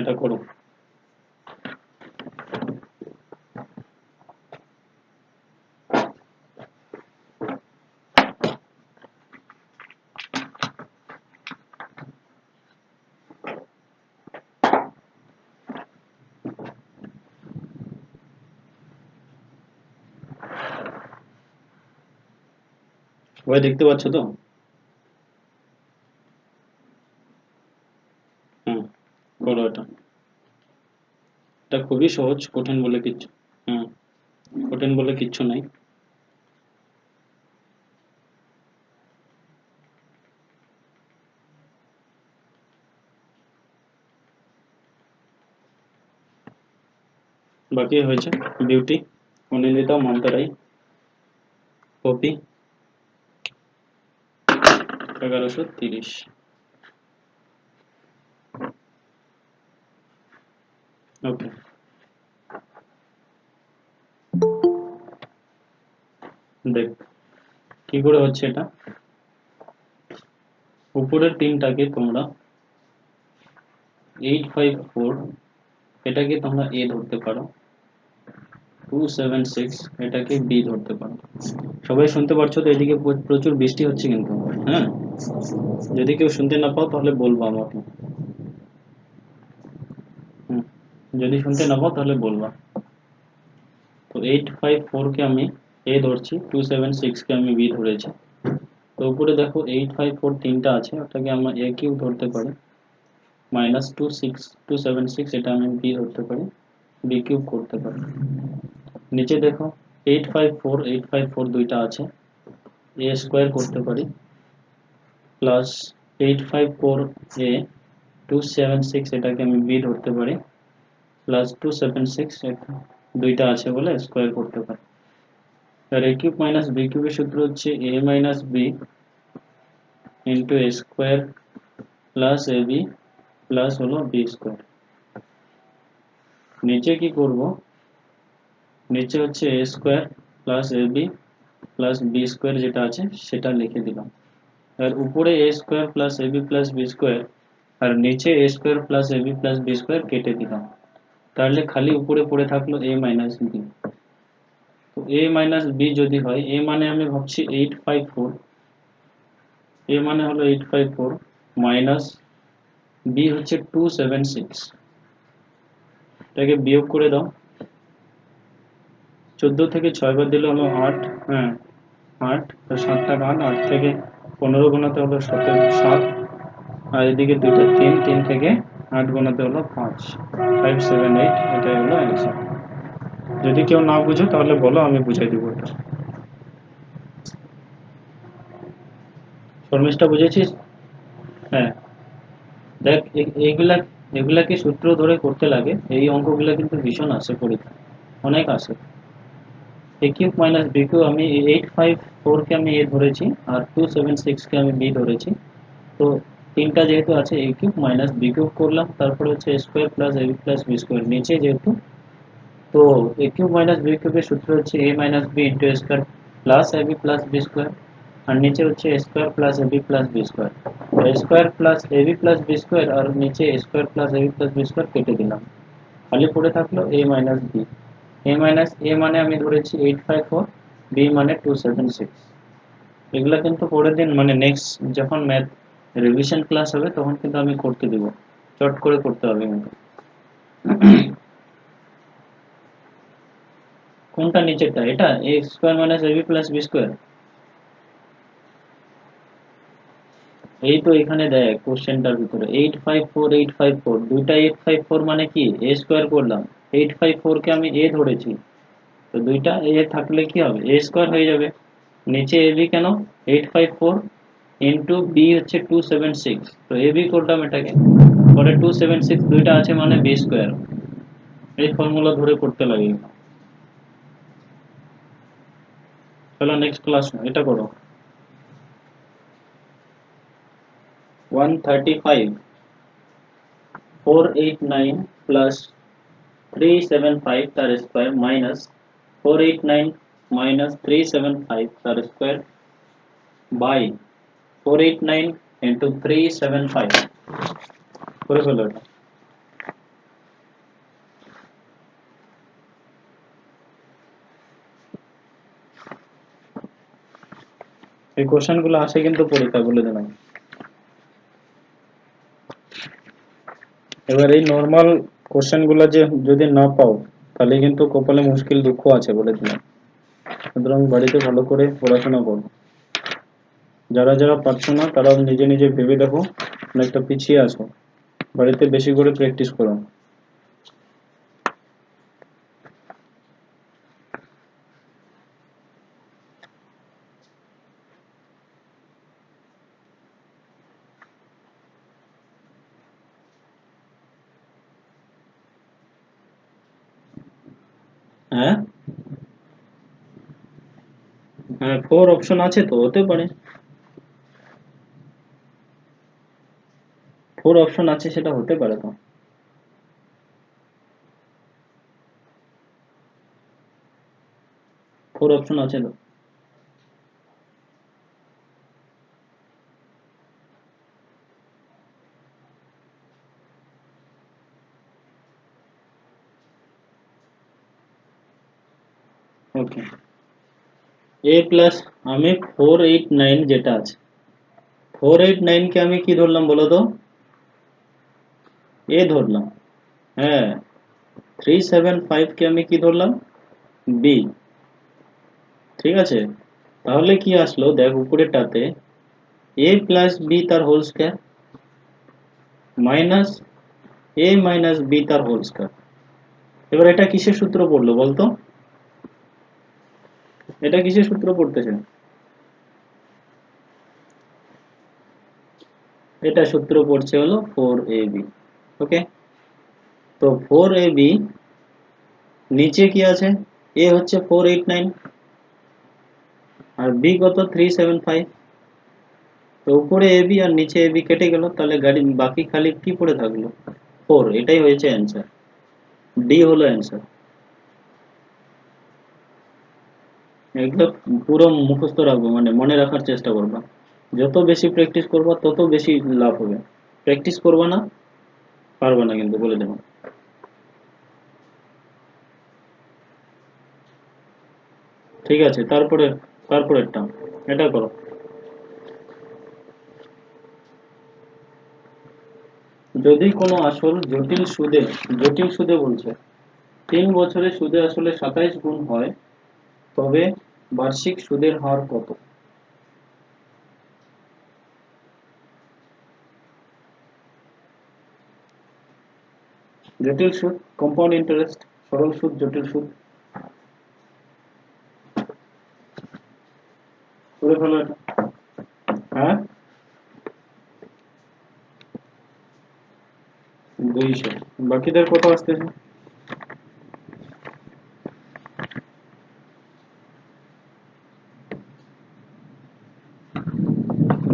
এটা করো। সবাই দেখতে পাচ্ছ তো? হুম, করো এটা। এটা খুবই সহজ, কঠিন বলে কিচ্ছু। হুম, কঠিন বলে কিচ্ছু নাই। বাকি হয়েছে বিউটি, অনিন্দিতা, মান্তারাই, পপি, 1130। ওকে, দেখ কি করে হচ্ছে এটা। উপরের তিনটাকে তোমরা 854 এটাকে তোমরা এ ধরতে পারো, 276 এটাকে বি ধরতে পারো। সবাই শুনতে পারছো তো? এদিকে প্রচুর বৃষ্টি হচ্ছে কিন্তু। হ্যাঁ, যদি কেউ শুনতে না পাও তাহলে বলবো আমাকে। হুম, যদি শুনতে না পাও তাহলে বলবা। তো 854 কে আমি এ ধরছি, 276 কে আমি বি ধরেছি। তো উপরে দেখো 854 তিনটা আছে, ওটাকে আমরা এ কিউব ধরতে পারি, মাইনাস 276 এটা আমি বি ধরতে পারি, বি কিউব করতে পারি। নিচে দেখো 854 দুইটা আছে, এ স্কোয়ার করতে পারি, প্লাস 854 এ 276 এটাকে আমি বি ধরতে পারি, প্লাস 276 দুইটা আছে বলে স্কোয়ার করতে পারি। আর এ কিউব মাইনাস বি কিউবের সূত্র হচ্ছে এ minus B into A square plus A B plus হলো বি স্কোয়ার। নিচে কি করব, নিচে হচ্ছে এ স্কোয়ার প্লাস এ বি প্লাস বি স্কোয়ার যেটা আছে সেটা লিখে দিলাম। আর উপরে এ স্কোয়ার প্লাস এ বি প্লাস বি স্কোয়ার আর নিচে এ স্কোয়ার প্লাস এ বি প্লাস বি স্কোয়ার কেটে দিলাম, তাহলে খালি উপরে পড়ে থাকলো এ মাইনাস বি। তো এ মাইনাস বি যদি হয়, এ মানে আমি ভাবছি 854, এ মানে হলো 854 মাইনাস বি হচ্ছে 276, এটাকে বিয়োগ করে দাও। 14 থেকে 6 বার দিলে হলো 8, হ্যাঁ 8, 7 টাকা 8, 8 থেকে 15 গোনাতে হলো 7, আর এদিকে দুইটা 3, 3 থেকে 8 গোনাতে হলো 5, 578, এটাই হলো অ্যান্সার। যদি কেউ না বুঝো তাহলে বলো, আমি বুঝাই দিব এটা। শর্মিষ্ঠা বুঝেছিস? হ্যাঁ, দেখ এইগুলা, এগুলাকে সূত্র ধরে করতে লাগে, এই অঙ্কগুলা কিন্তু ভীষণ আসে পরীক্ষা, অনেক আসে। এ কিউব মাইনাস বি কিউব আমি 854 কে আমি এ ধরেছি আর 276 কে আমি বি ধরেছি। তো তিনটা যেহেতু আছে এ কিউব মাইনাস বি কিউব করলাম, তারপরে হচ্ছে এ স্কোয়ার প্লাস এ বি প্লাস বি স্কোয়ার নিচে যেহেতু, তো এ কিউব মাইনাস বি কিউবের সূত্র হচ্ছে এ minus B into A square plus A B plus B square, আর নিচে হচ্ছে এ square plus A B plus B square. A square plus A B plus B square আর নিচে এ স্কোয়ার প্লাস এ B plus B square কেটে দিলাম, খালি পড়ে থাকলো এ মাইনাস বি। এ মাইনাস এ মানে আমি ধরেছি 854, বি মানে 276। এগুলা কিন্তু পরের দিন মানে নেক্সট যখন ম্যাথ রিভিশন ক্লাস হবে তখন কিন্তু আমি করতে দিব, চট করে করতে হবে কিন্তু। কোনটা নিচেরটা? এটা A square minus AB plus B square. এই তো এখানে দেখ কোশ্চেনটার ভিতরে 854 দুইটা 854 মানে কি এ স্কোয়ার করলাম, 854 কে আমি এ ধরেছি, তো দুইটা এ থাকলে কি হবে এ স্কোয়ার হয়ে যাবে। নিচে এ বি কেন, 854 ইন্টু বি হচ্ছে 276, তো এ বি করলাম এটাকে, পরে 276 দুইটা আছে মানে বি স্কোয়ার। এই ফর্মুলা ধরে করতে লাগে। চলো নেক্সট ক্লাস এটা করো। 135 489 প্লাস 375 তার স্কোয়ার মাইনাস 489 মাইনাস 375 তার স্কোয়ার বাই 489 ইন্টু 375 করে ফেলো এটা। এই কোশ্চেন গুলো আসে কিন্তু পরীক্ষায়, বলে দিলাম। এবার এই নর্মাল কোশ্চেন গুলো যে যদি না পাও তাহলে কিন্তু কপালে মুশকিল দুঃখ আছে, বলে দিলাম। সুতরাং বাড়িতে ভালো করে পড়াশোনা করো। যারা যারা পারছো না তারা নিজে নিজে ভেবে দেখো, অনেকটা পিছিয়ে আছো, বাড়িতে বেশি করে প্র্যাকটিস করো। হ্যাঁ, হ্যাঁ, 4 অপশন আছে তো, হতে পারে। 4 অপশন আছে, সেটা হতে পারে তো। 4 অপশন আছে তো। ওকে, এ প্লাস, আমি 489 যেটা আছে, 489 কে আমি কি ধরলাম বলো তো? এ ধরলাম। হ্যাঁ, 375 কে আমি কি ধরলাম? বি। ঠিক আছে, তাহলে কি আসলো দেখ উপরেরটাতে, এ প্লাস বি তার whole square minus A minus B তার হোল স্কয়ার। এবার এটা কিসের সূত্র পড়লো বলতো? এটা কিসের সূত্র পড়তেছে? এটা সূত্র পড়ছে হলো 4ab। ওকে, তো 4ab, নিচে কি আছে? এ হচ্ছে 489 আর বি কত? 375। তো উপরে এবি আর নিচে এবি কেটে গেল, তাহলে গাড়ি বাকি খালি কি পড়ে থাকলো? 4। এটাই হয়েছে অ্যান্সার, ডি হলো অ্যান্সার। এগুলো পুরো মুখস্থ রাখবো, মানে মনে রাখার চেষ্টা করবা। যত বেশি প্র্যাকটিস করবা তত বেশি লাভ হবে। প্র্যাকটিস করবা না, পারবা না কিন্তু, বলে দেবো। ঠিক আছে, তারপরে তারপরেরটা এটা করো। যদি কোনো আসল জটিল সুদে বলছে 3 বছরে সুদে আসলে 27 গুণ হয়, তবে বার্ষিক সুদের হার কত? জটিল সুদ, কম্পাউন্ড ইন্টারেস্ট, সরল সুদ, জটিল সুদ, করে ফেলো এটা। হ্যাঁ, 200। বাকিদের কত আসতেছে?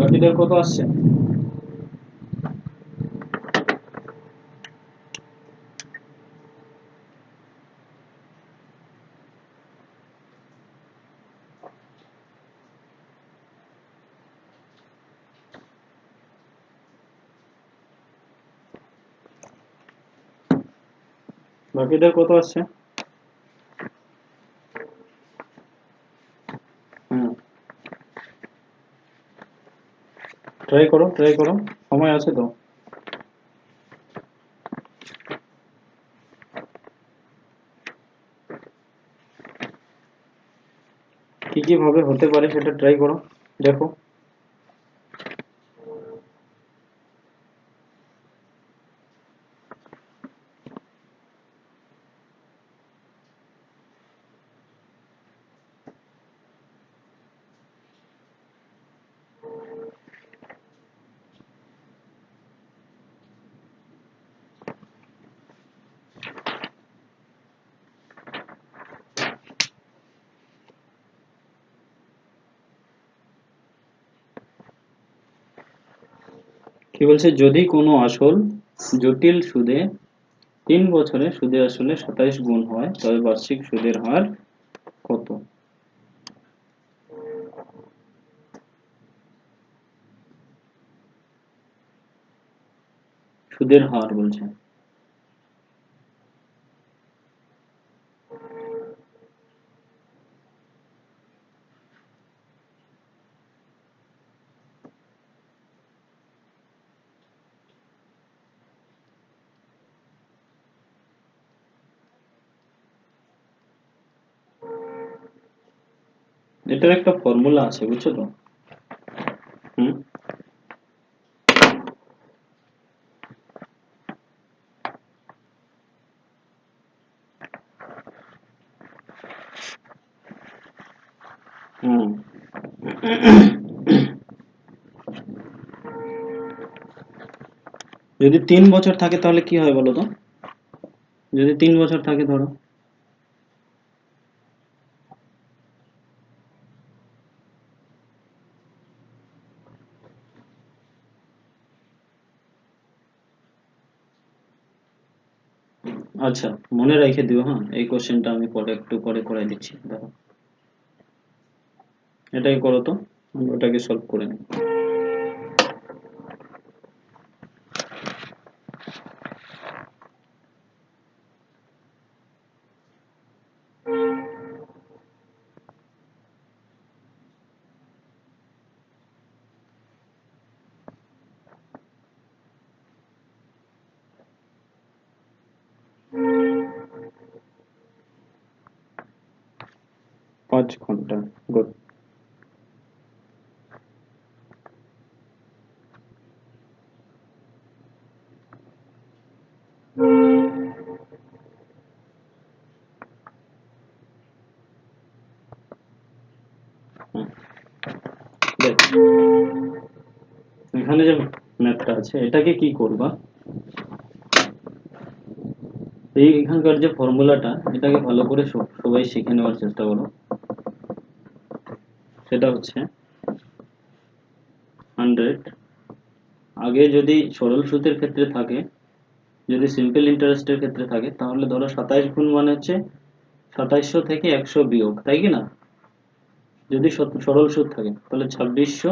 বাকিদের কত আসছে? বাকিদের কত আসছে? হুম, ট্রাই করো, সময় আছে তো। কি কি ভাবে হতে পারে সেটা ট্রাই করো, দেখো। কি বলছে, যদি কোনো আসল জটিল সুদে 3 বছরে সুদে আসলে 27 গুণ হয়, তবে বার্ষিক সুদের হার কত? সুদের হার বলছে। এটার একটা ফর্মুলা আছে, বুঝছো তো? হুম হুম যদি 3 বছর থাকে তাহলে কি হয় বলো তো? যদি 3 বছর থাকে ধরো। আচ্ছা, মনে রেখে দিও, হ্যাঁ, এই কোশ্চেনটা আমি পরে একটু পরে করাই দিচ্ছি, দেখো। এটাই করো তো, আমি ওটাকে সলভ করে নিই। 5 ঘন্টা, গুড। দেখ, এখানে যে ম্যাথটা আছে এটাকে কি করবা, এই এখানকার যে ফর্মুলাটা, এটাকে ভালো করে সবাই শিখে নেওয়ার চেষ্টা করো। সেটা হচ্ছে 100, আগে যদি সরল সুদের ক্ষেত্রে থাকে, যদি সিম্পল ইন্টারেস্টের ক্ষেত্রে থাকে, তাহলে ধরো 27 গুণ মানে হচ্ছে 2700 থেকে 100 বিয়োগ, তাই কি না? যদি সরল সুদ থাকে তাহলে 2600,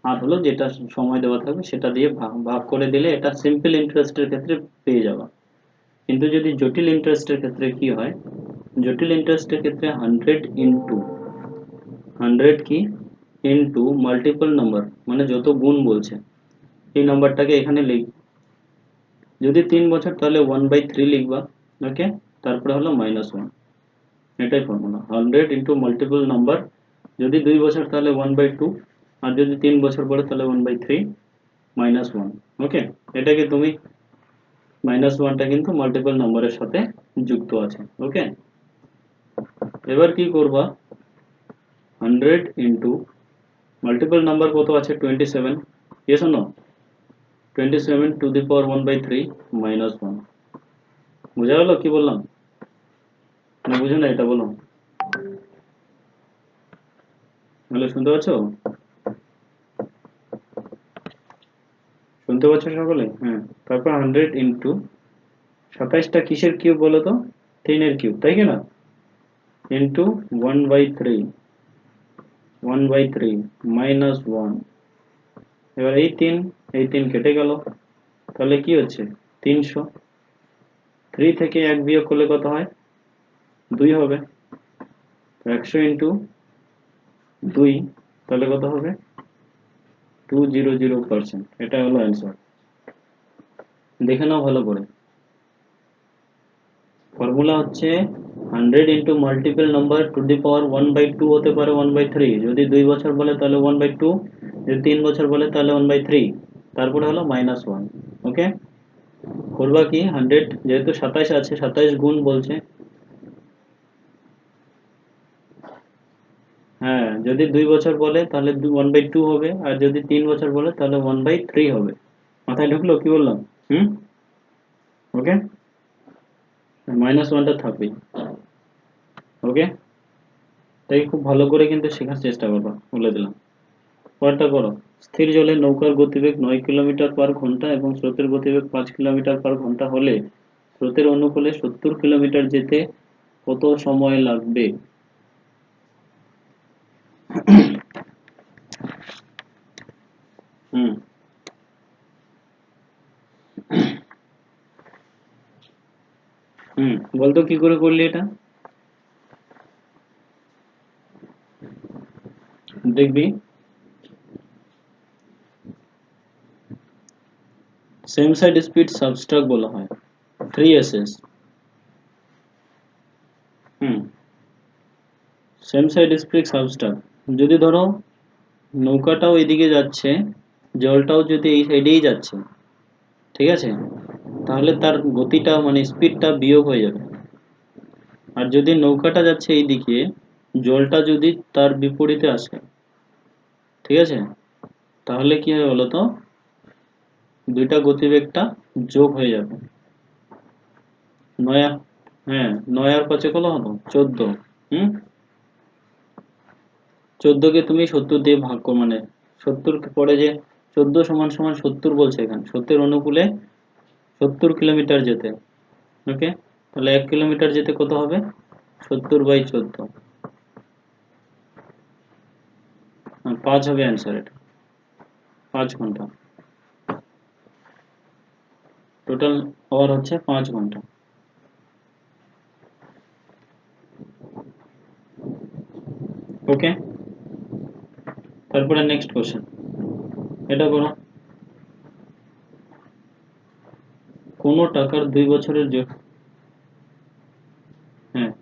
আর হলো যেটা সময় দেওয়া থাকবে সেটা দিয়ে ভাগ ভাগ করে দিলে এটা সিম্পল ইন্টারেস্টের ক্ষেত্রে পেয়ে যাবা। কিন্তু যদি জটিল ইন্টারেস্টের ক্ষেত্রে কি হয়, জটিল ইন্টারেস্টের ক্ষেত্রে 100 কি ইন্টু মাল্টিপল নাম্বার, মানে যত গুণ বলছে এই নাম্বারটাকে এখানে লিখ। যদি 3 বছর তাহলে 1/3 লিখবা, ওকে, তারপরে হলো -1, এটাই ফর্মুলা। 100 ইন্টু মাল্টিপল নাম্বার, যদি 2 বছর তাহলে 1/2, আর যদি 3 বছর পরে তাহলে 1/3 -1, ওকে। এটাকে তুমি -1টা কিন্তু মাল্টিপল নাম্বারের সাথে যুক্ত আছে, ওকে। এবার কি করবা, 100 ইন্টু মাল্টিপল নাম্বার কত আছে 27, ইয়েস নো? 27 টু দি পাওয়ার 1/3 -1, বুঝা গেল কি বললাম না? বুঝো না এটা, বলো। হ্যালো, শুনতে পাচ্ছ? শুনতে পাচ্ছ সকলে? হ্যাঁ। তারপর 100 ইন্টু 27টা কিসের কিউব বলো তো? 3-এর কিউব, তাই কি না? ইন্টু 1/3, 1/3 -1। এবার এই তিন কেটে গেল, তাহলে কি হচ্ছে 300। 3 থেকে 1 বিয়োগ করলে কত হয়? 2 হবে। 100 ইন্টু 2, তাহলে কত হবে? 200%। এটা হলো অ্যান্সার। দেখে নাও ভালো করে। ফর্মুলা হচ্ছে 100 into multiple number to the power 1/2 হতে পারে 1/3, যদি 2 বছর বলে তাহলে 1/2, যদি 3 বছর বলে তাহলে 1/3, তারপরে হলো -1, ওকে। করবা কি, 100 যেহেতু 27 আছে, 27 গুণ বলছে, হ্যাঁ, যদি 2 বছর বলে তাহলে 1/2 হবে, আর যদি 3 বছর বলে তাহলে 1/3 হবে। মাথায় ঢুকলো কি বললাম? হুম, ওকে। -1টা থাকবেই, ওকে। তাই খুব ভালো করে কিন্তু শেখার চেষ্টা করবা, বলে দিলাম। পরেরটা করো। স্থির জলে নৌকার গতিবেগ 9 কিলোমিটার/ঘন্টা এবং স্রোতের গতিবেগ 5 কিলোমিটার/ঘন্টা হলে স্রোতের অনুকূলে 70 কিলোমিটার যেতে কত সময় লাগবে? হুম হুম বলতো কি করে করলি এটা? দেখবি, সেম সাইড স্পিড সাবস্ট্রাক বলা হয়, 3ss। হুম সেম সাইড স্প্রিক সাবস্টার, যদি ধরো নৌকাটাও এদিকে যাচ্ছে, জলটাও যদি এই সাইডেই যাচ্ছে, ঠিক আছে, তাহলে তার গতিটা মানে স্পিডটা বিয়োগ হয়ে যাবে। আর যদি নৌকাটা যাচ্ছে এই দিকে, জলটা যদি তার বিপরীতে আসে, ঠিক আছে, তাহলে কি হবে বলতো, দুইটা গতিবেগটা যোগ হয়ে যাবে। নয়া, হ্যাঁ, 9 আর 5 কত হলো 14। হুম, 14 কে তুমি 70 দিয়ে ভাগ করো, মানে 70 পরে যে 14 সমান সমান 70 বলছে এখানে, 70 অনুকূলে 70 কিলোমিটার যেতে, ওকে, তাহলে 1 কিলোমিটার যেতে কত হবে, 70/14, 5 হবে অ্যান্সার, এটা 5 ঘন্টা টোটাল, আওয়ার হচ্ছে 5 ঘন্টা। ওকে, তারপরে নেক্সট কোশ্চেন, এটা করো। কোনো টাকার 2 বছরের হ্যাঁ,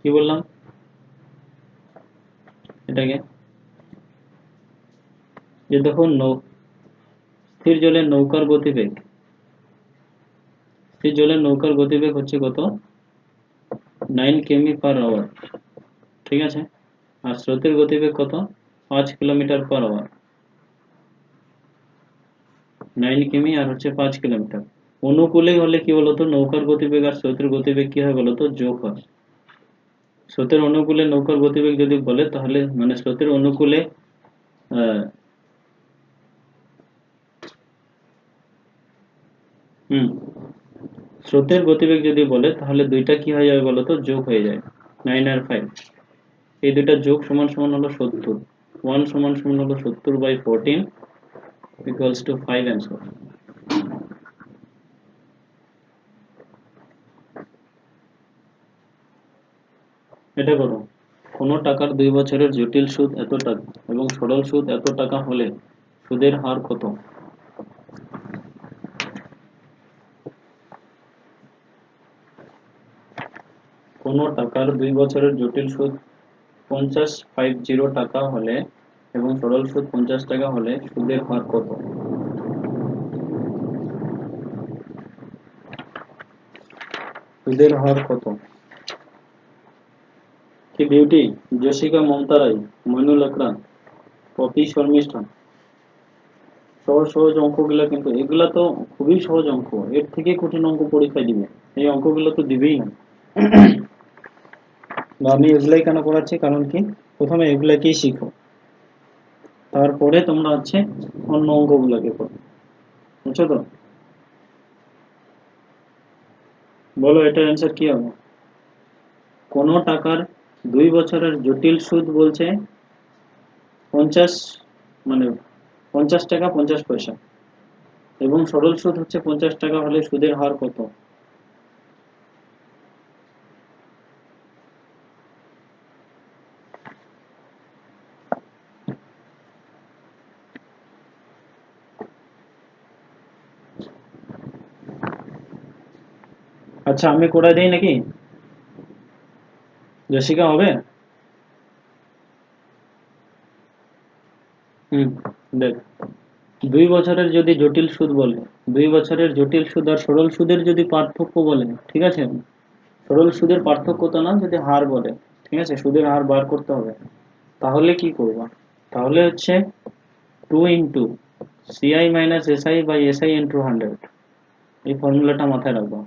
কি বললাম এটাকে, যে দেখো স্থির জলের নৌকার গতিবেগ, স্থির জলের নৌকার গতিবেগ হচ্ছে কত, 9 কিমি/আওয়ার, ঠিক আছে, আর স্রোতের গতিবেগ কত, 5 কিলোমিটার/আওয়ার, 9 কিমি আর হচ্ছে 5 কিলোমিটার। অনুকূলে হলে কি বলতো, নৌকার গতিবেগ আর স্রোতের গতিবেগ কি হয় বলতো, যোগ হয়। স্রোতের অনুকূলে নৌকার গতিবেগ যদি বলে, তাহলে মানে স্রোতের অনুকূলে আহ, হুম, স্রোতের গতিবেগ যদি বলে, তাহলে দুইটা কি হয়ে যাবে বলতো, যোগ হয়ে যায়, 9 আর 5, এই দুইটা যোগ সমান সমান হলো 70, 1 সমান সমান হলো 70/14 ইকুয়ালস টু 5 অ্যান্সার। এটা করো, কোনো টাকার 2 বছরের জটিল সুদ এত টাকা এবং সরল সুদ এত টাকা হলে সুদের হার কত। কোনো টাকার 2 বছরের জটিল সুদ 50 টাকা হলে এবং সরল সুদ 50 টাকা হলে সুদের হার কত। সুদের হার কত। কি বিউটি, জেসিকা, মমতা রায়, মইনুল আকরাম, পপি শর্মিষ্ঠা। সহজ সহজ অঙ্কগুলো, কিন্তু এগুলা তো খুবই সহজ অঙ্ক, এর থেকে কঠিন অঙ্ক পরীক্ষায় দিবে, এই অঙ্কগুলো তো দিবেই না। আমি এগুলাই কেন করাচ্ছি, কারণ কি, প্রথমে এগুলাকেই শিখো, তারপরে তোমরা হচ্ছে অন্য অঙ্কগুলোকে করো, বুঝছো তো। বলো এটার অ্যান্সার কি হবে। কোনো টাকার 2 বছরের জটিল সুদ বলছে 50, মানে 50 টাকা 50 পয়সা, এবং সরল সুদ হচ্ছে 50 টাকা হলে সুদের হার কত। আচ্ছা, আমি করে দিই নাকি, জেসিকা হবে। হুম, দেখ, 2 বছরের যদি জটিল সুদ বলে, 2 বছরের জটিল সুদ আর সরল সুদের যদি পার্থক্য বলে, ঠিক আছে, সরল সুদের পার্থক্য তো না, যদি হার বলে, ঠিক আছে, সুদের হার বার করতে হবে, তাহলে কি করবা, তাহলে হচ্ছে 2 × CI - SI/SI × 100, এই ফর্মুলাটা মাথায় রাখবো,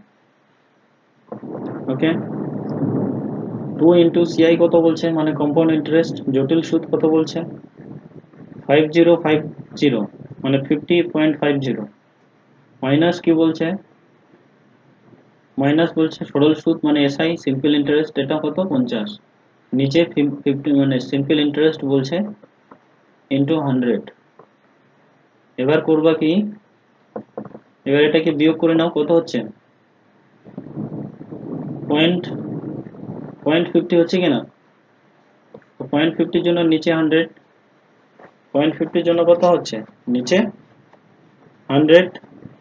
ওকে। 2 × CI কত বলছে, মানে কম্পাউন্ড ইন্টারেস্ট, জটিল সুদ কত বলছে, 5050, মানে 50.50, মাইনাস কি বলছে, মাইনাস বলছে সরল সুদ মানে এসআই সিম্পল ইন্টারেস্ট, এটা কত 50, নিচে 50 মানে সিম্পল ইন্টারেস্ট বলছে ইন্টু 100। এবার করবা কি, এবার এটাকে বিয়োগ করে নাও, কত হচ্ছে, পয়েন্ট 50 হচ্ছে কিনা, 50 জন্য নিচে 100, 50 জন্য কত হচ্ছে, নিচে 100,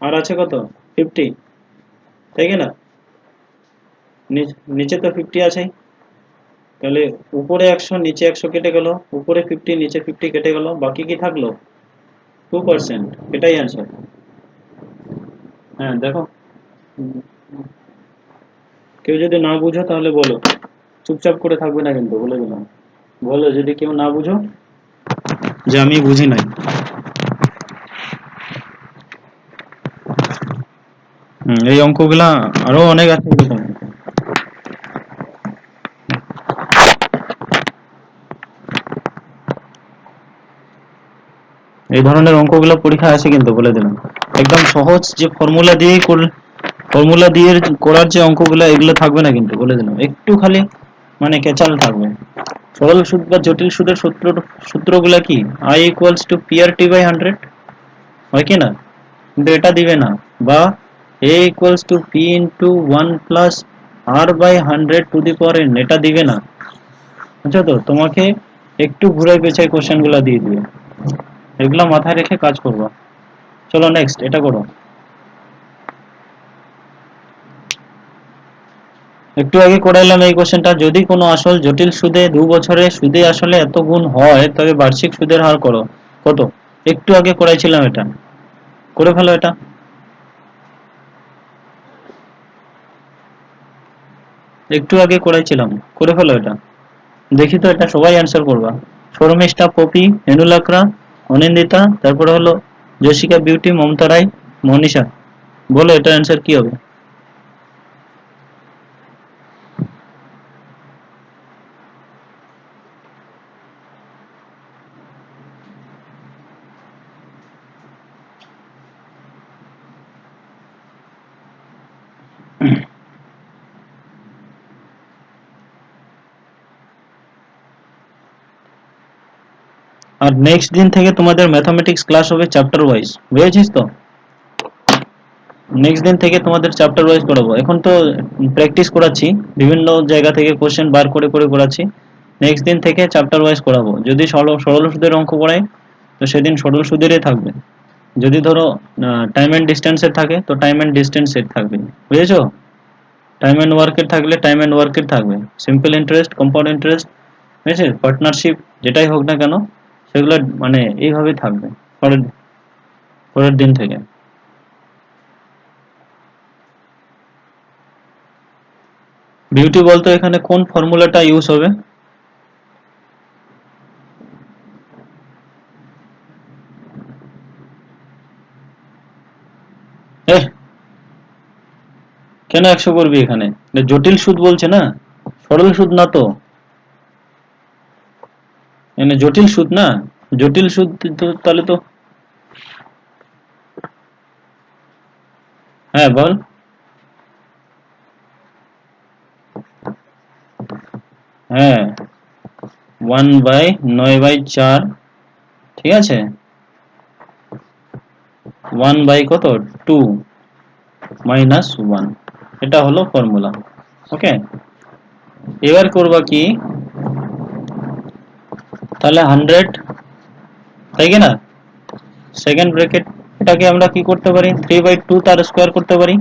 আর আছে কত 50, তাই কিনা, নিচে তো 50 আছেই, তাহলে উপরে 100 নিচে 100 কেটে গেল, উপরে 50 নিচে 50 কেটে গেল, বাকি কি থাকলো? 2%। এটাই অ্যান্সার। হ্যাঁ দেখো, কেউ যদি না বুঝো তাহলে বলো, চুপচাপ করে থাকবে না কিন্তু, বলে দিলাম। বলো যদি কেউ না বুঝো যে আমি বুঝি নাই। এই অঙ্কগুলা আরো অনেক আছে এরকম। এই ধরনের অঙ্কগুলো পরীক্ষায় আসে কিন্তু, বলে দিলাম। একদম সহজ যে ফর্মুলা দিয়ে করার যে অঙ্কগুলো, এগুলো থাকবে না কিন্তু, বলে দিলাম। একটু খালি মানে কেচাল থাকবে। সরল সুদ বা জটিল সুদের সূত্রগুলা কি? I equals to P R T by 100, হয় কি না? কিন্তু এটা দিবে না। বা A equals to P into 1 plus R by 100 to the power N, এটা দিবে না। বুঝছো তো? তোমাকে একটু ঘুরে পেঁচাই কোশ্চেন গুলা দিয়ে দিবে। এগুলা মাথায় রেখে কাজ করবো। চলো নেক্সট এটা করো। একটু আগে করাইলাম এই কোশ্চেনটা, যদি কোনো আসল জটিল সুদে 2 বছরে সুদে আসলে এত গুণ হয় তবে বার্ষিক সুদের হার করো কত? একটু আগে করাইছিলাম এটা, করে ফেলো এটা। একটু আগে করাইছিলাম, করে ফেলো এটা। দেখি তো এটা সবাই অ্যান্সার করবা। শর্মিষ্ঠা, পপি, হেনুলাকরা, অনিন্দিতা, তারপরে হলো জসিকা বিউটি, মমতা রায়, মনীষা। বলো এটা অ্যান্সার কি হবে? আর নেক্সট দিন থেকে তোমাদের ম্যাথমেটিক্স ক্লাস হবে চ্যাপ্টার ওয়াইজ, বুঝেছিস তো? নেক্সট দিন থেকে তোমাদের চ্যাপ্টার ওয়াইজ করাবো। এখন তো প্র্যাকটিস করাচ্ছি, বিভিন্ন জায়গা থেকে কোশ্চেন বার করে করে করাচ্ছি। নেক্সট দিন থেকে চ্যাপ্টার ওয়াইজ করাবো। যদি সরল সরল সুদের অঙ্ক করাই তো সেদিন সরল সুদেরই থাকবে। যদি ধরো টাইম এন্ড ডিস্টেন্সের থাকে তো টাইম এন্ড ডিস্টেন্সের থাকবে, বুঝেছো? টাইম এন্ড ওয়ার্কের থাকলে টাইম এন্ড ওয়ার্কের থাকবে। সিম্পল ইন্টারেস্ট, কম্পাউন্ড ইন্টারেস্ট, ঠিক আছে, পার্টনারশিপ, যেটাই হোক না কেন সেগুলো মানে এইভাবেই থাকবে পরের পরের দিন থেকে। বিউটি বলতো এখানে কোন ফর্মুলাটা ইউজ হবে? এহ, কেন 100 করবি এখানে? এটা জটিল সুদ বলছে না, সরল সুদ না তো। মানে জটিল সুদ না, জটিল সুদ তো তাহলে তো। হ্যাঁ বল। হ্যাঁ, 1/9/4, ঠিক আছে, 1 বাই কত, 2 - 1, এটা হলো ফর্মুলা। ওকে, এবার করবা কি, তাহলে 100, তাই কি না? সেকেন্ড ব্র্যাকেট, এটাকে আমরা কি করতে পারি, 3/2 তার স্কোয়ার করতে পারি,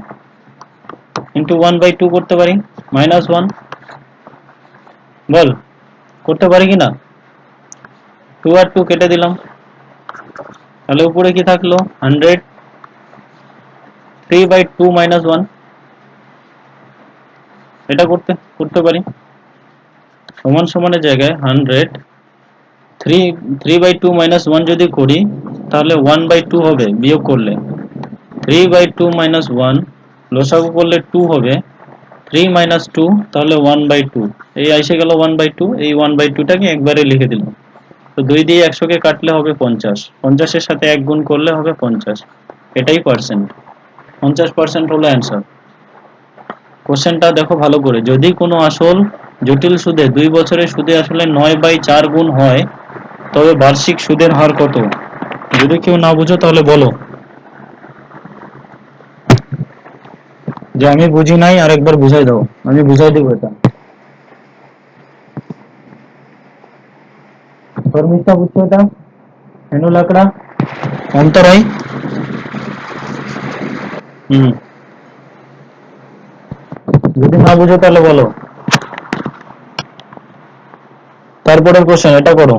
ইন্টু 1/2 করতে পারি, -1। বল করতে পারি কি না? 2 আর 2 কেটে দিলাম, তাহলে উপরে কি থাকলো, 100, 3/2 - 1। এটা করতে করতে পারি। সমান সমানের জায়গায় 100, 3/2 - 1 যদি করি তাহলে 1/2 হবে বিয়োগ করলে, 3/2 - 1 লসাগু করলে 2 হবে, 3 - 2 তাহলে 1/2। এই এসে গেল 1/2, এই 1/2টাকে একবারে লিখে দিলাম। তো 2 দিয়ে 100কে কাটলে হবে 50, 50-এর সাথে 1 গুণ করলে হবে 50, এটাই পার্সেন্ট। 50% হলো অ্যান্সার। কোশ্চেনটা দেখো ভালো করে, যদি কোনো আসল জটিল সুদে 2 বছরে সুদে আসলে 9/4 গুণ হয় তবে বার্ষিক সুদের হার কত? যদি কেউ না বুঝো তাহলে বলো যে আমি বুঝি নাই, আর একবার বুঝাই দাও, আমি বুঝাই দেবো এটা। শর্মিষ্ঠা বুঝছো এটা? হেনু লাকড়া, অন্তরাই। হুম। যদি না বুঝো তাহলে বলো। তারপরের কোশ্চেন এটা করো।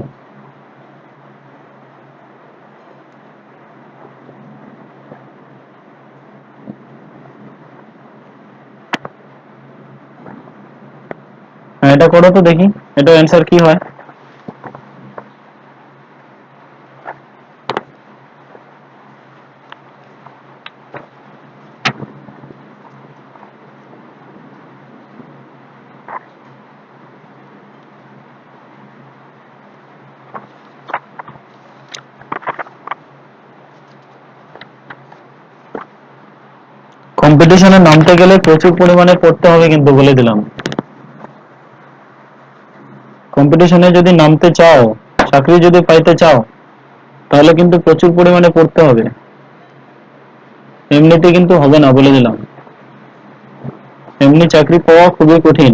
হ্যাঁ এটা করো তো দেখি, এটা অ্যান্সার কি হয়। কম্পিটিশনে নামতে গেলে প্রচুর পরিমাণে পড়তে হবে কিন্তু, বলে দিলাম। কম্পিটিশনে যদি নামতে চাও, চাকরি যদি পাইতে চাও, তাহলে কিন্তু প্রচুর পরিমাণে পড়তে হবে, এমনিতে কিন্তু হবে না, বলে দিলাম। এমনি চাকরি পাওয়া খুবই কঠিন।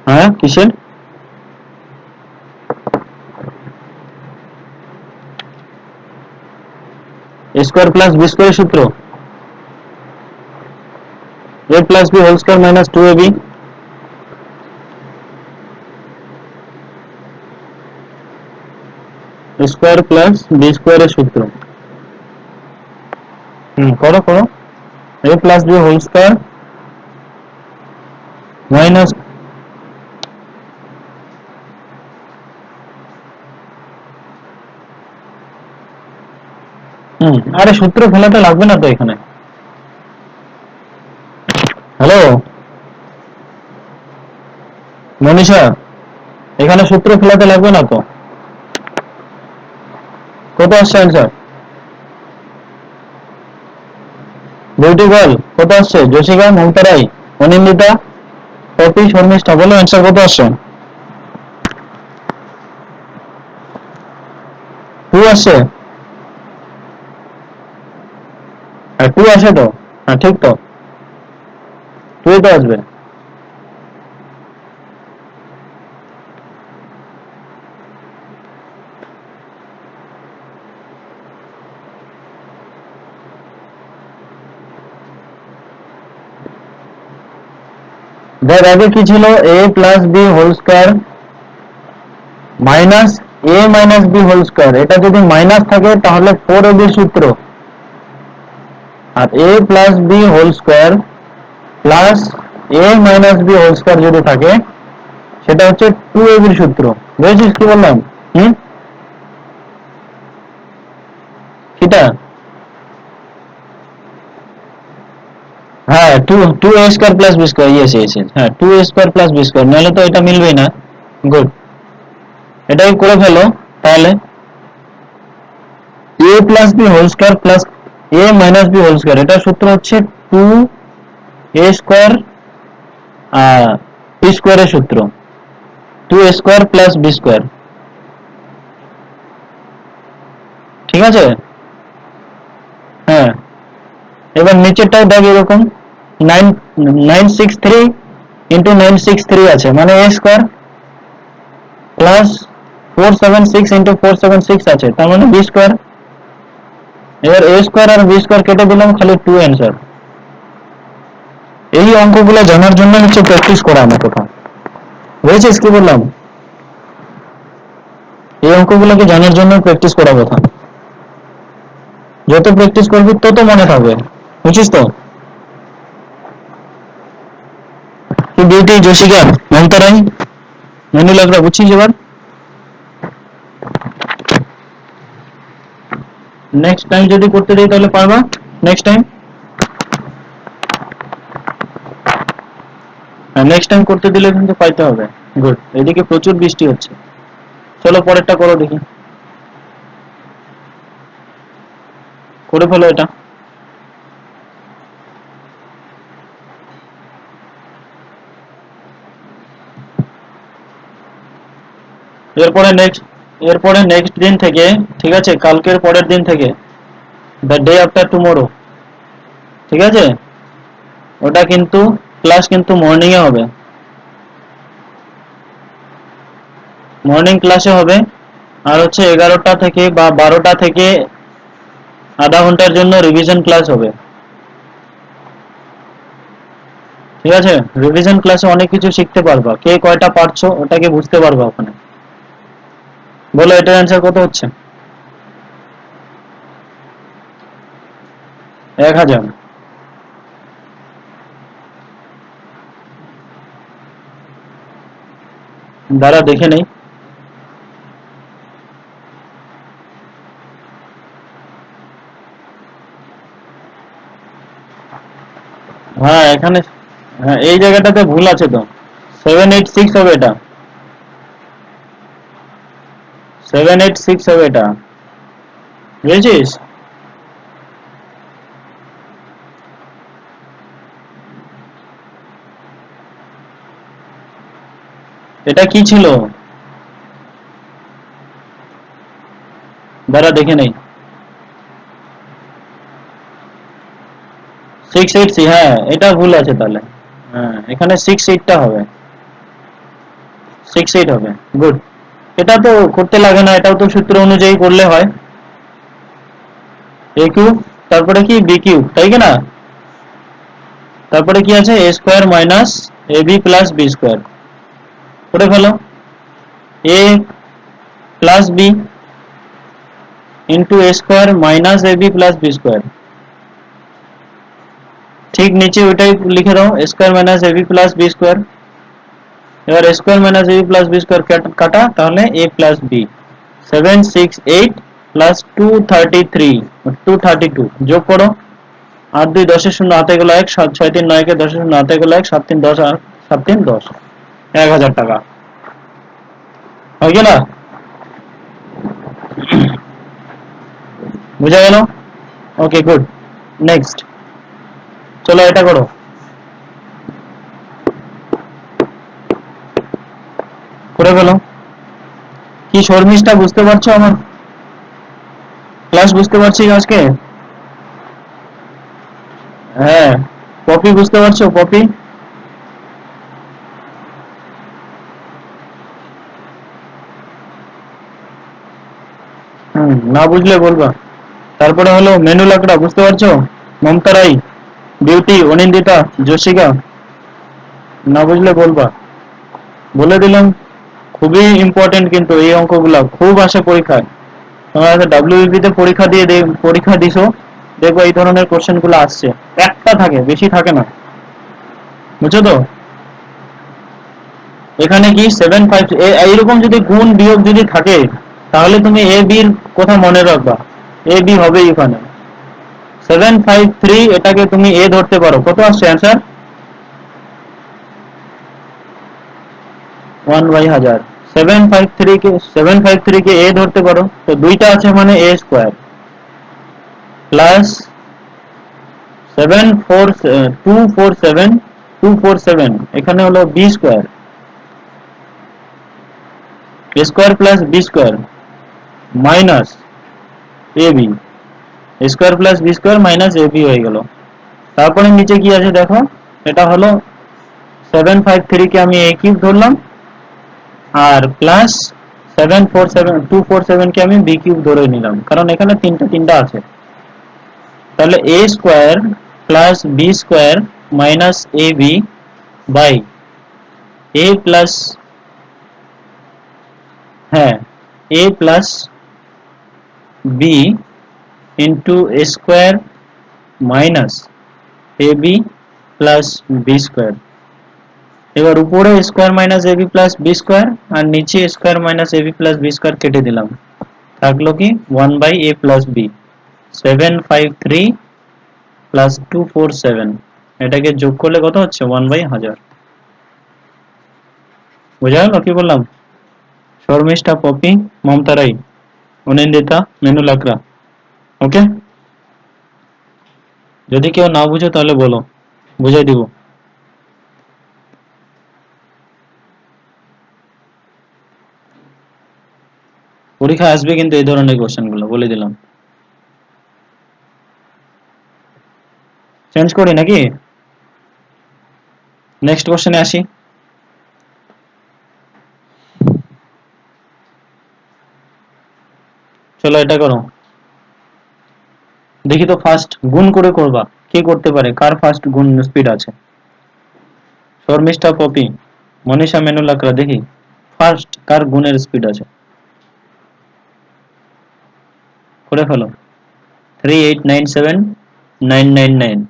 হ্যাঁ কিসের? স্কোয়ার প্লাস বি স্কোয়ারের সূত্র, A plus B whole square minus two A B square plus B স্কোয়ারের সূত্র। করো করো। A plus B whole square minus, আরে সূত্র ফেলাতে লাগবে না তো এখানে। হ্যালো মনীষা, এখানে সূত্র ফেলাতে লাগবে না তো। কত আসছে অ্যান্সার? বিউটি গার্ল কত আসছে? জশিকা, মমতা রাই, অনিন্দিতা, পপি, শর্মিষ্ঠা, বলো অ্যান্সার কত আসছে? 2 আসছে? হ্যাঁ 2 আসে তো, হ্যাঁ ঠিক তো, 2 তো আসবে। দেখ আগে কি ছিল, A plus B whole square minus A minus B whole square, এটা যদি মাইনাস থাকে তাহলে 4ab সূত্র, আর A plus B whole square plus A minus B whole square যদি থাকে সেটা হচ্ছে 2ab সূত্র। বুঝেছিস কি বললাম? হুম, সেটা হ্যাঁ 2a square plus B square, yes yes yes, হ্যাঁ 2a square plus B square, নাহলে তো এটা মিলবেই না। গুড, এটাই করে ফেলো তাহলে। A plus B whole square plus A minus B whole square, এটার সূত্র হচ্ছে 2a স্কোয়ার বি স্কোয়ারের সূত্র, 2a square plus B square. ঠিক আছে? হ্যাঁ এবার নিচেরটাও দেখ এরকম, 963 ইন্টু 963 আছে, মানে a স্কোয়ার প্লাস 476 ইন্টু 476 আছে, তার মানে বি স্কোয়ার। এবার a স্কোয়ার আর বি স্কোয়ার কেটে দিলাম, খালি 2 অ্যান্সার। এই অঙ্কগুলো জানার জন্য হচ্ছে প্র্যাকটিস করা আমার কথা। বুঝেছিস কি বললাম? এই অঙ্কগুলোকে জানার জন্য প্র্যাকটিস করা কথা, যত প্র্যাকটিস করবি তত মনে থাকবে। বুঝছিস তো? কি বিউটি, জশিকা, মমতা রাই, মনি লাগরা, বুঝছিস এবার? নেক্সট টাইম যদি করতে দিই তাহলে পারবা? নেক্সট টাইম, নেক্সট টাইম করতে দিলে কিন্তু পাইতে হবে। গুড, এদিকে প্রচুর বৃষ্টি হচ্ছে। চলো পরেরটা করো দেখি, করে ফেলো এটা। এরপরে নেক্সট দিন থেকে, ঠিক আছে, কালকের পরের দিন থেকে, দ্য ডে আফটার টুমোরো, ঠিক আছে, ওটা কিন্তু ক্লাস কিন্তু মর্নিং এ হবে, মর্নিং ক্লাসে হবে। আর হচ্ছে 11টা থেকে বা 12টা থেকে আধা ঘন্টার জন্য রিভিশন ক্লাস হবে, ঠিক আছে? রিভিশন ক্লাসে অনেক কিছু শিখতে পারবা, কে কয়টা পারছো ওটাকে বুঝতে পারবা ওখানে। বলো এটার অ্যান্সার কত হচ্ছে? 1000। দাঁড়া দেখে নেই। হ্যাঁ এখানে, হ্যাঁ এই জায়গাটাতে ভুল আছে তো, 786 হবে এটা, 786 হবে এটা, বুঝেছিস? এটা কি ছিল? দাঁড়া দেখে নেই। 680, হ্যাঁ এটা ভুল আছে তাহলে। হ্যাঁ এখানে 68টা হবে, 68 হবে। গুড। এটা তো করতে লাগে না, এটাও তো সূত্র অনুযায়ী করলে হয়। এ কিউব, তারপরে কি বি কিউব, তাই কি না? তারপরে কি আছে, এ square minus A B plus B square, করে ফেলো। এ plus B into A square minus A B plus B square, ঠিক নিচে ওইটাই লিখে দাও, এ square minus A B plus B square. এবার এ square minus A B plus B square কাটা, তাহলে A plus B. 768 plus 233, 232 যোগ করো। 8 2 10 হাতে গেলো 1, 7 6 3 9 কে 10 হাতে গেলো 1, 7 3 10, 7 3 10, 1000 টাকা হয় কি না? বুঝা গেল? Okay good. নেক্সট, চলো এটা করো। করে ফেলো। কি শর্মিষ্ঠা বুঝতে পারছো আমার ক্লাস? বুঝতে পারছি আজকে? হ্যাঁ। পপি বুঝতে পারছো? পপি না বুঝলে বলবা। তারপরে হলো মেনু লাকড়া, বুঝতে পারছো? মমতা রাই, বিউটি, অনিন্দিতা, জশিকা, না বুঝলে বলবা। বলে দিলাম, খুবই ইম্পর্টেন্ট কিন্তু এই অঙ্কগুলা খুব আসে পরীক্ষায়। তোমরা ডাব্লিউবিপি তে পরীক্ষা দিছো, দেখবো এই ধরনের কোশ্চেন গুলো আসছে, একটা থাকে, বেশি থাকে না, বুঝছো তো? এখানে কি 7 5 এইরকম যদি গুণ বিয়োগ যদি থাকে, তাহলে তুমি এ বির কথা মনে রাখবা, এ বি হবে এখানে। 753, এটাকে তুমি এ ধরতে পারো, কত আসছে অ্যান্সার? 1/1000। 753 কে এ ধরতে পারো, তো দুইটা আছে মানে এ স্কোয়ার প্লাস 247, এখানে হলো B square, A square plus B square minus A B, square plus B square minus A B হয়ে গেল। তারপরে নিচে কি আছে দেখো, এটা হলো 753 কে আমি এ কিউব ধরলাম, আর প্লাস 247 কে আমি বি কিউব ধরে নিলাম, কারণ এখানে তিনটা তিনটা আছে। তাহলে A square plus B square minus A B by A plus, হ্যাঁ A plus B into A square minus A B plus B square. এবার উপরে square minus A B plus B square, আর নিচে square minus A B plus B square কেটে দিলাম, থাকলো কি 1/a plus B. 753 plus 247, এটাকে যোগ করলে কত হচ্ছে? 1/1000। বোঝা গেল কি বললাম? শর্মিষ্ঠা, পপি, মমতা রাই, অনিন্দিতা, মেনু লাকড়া। ওকে, যদি কেউ না বুঝো তাহলে বলো, বুঝাই দিব। পরীক্ষা আসবে কিন্তু এই ধরনের কোশ্চেন গুলো, বলে দিলাম। চেঞ্জ করি নাকি? নেক্সট কোশ্চেনে আসি। চলো এটা করো। দেখি তো ফার্স্ট গুণ করে করবা, কে করতে পারে, কার ফার্স্ট গুণ স্পিড আছে? শর্মিষ্ঠা, পপি, মনীষা, মেনুলাকরা, দেখি ফার্স্ট কার গুণের স্পিড আছে, করে ফেলো। 3897,999।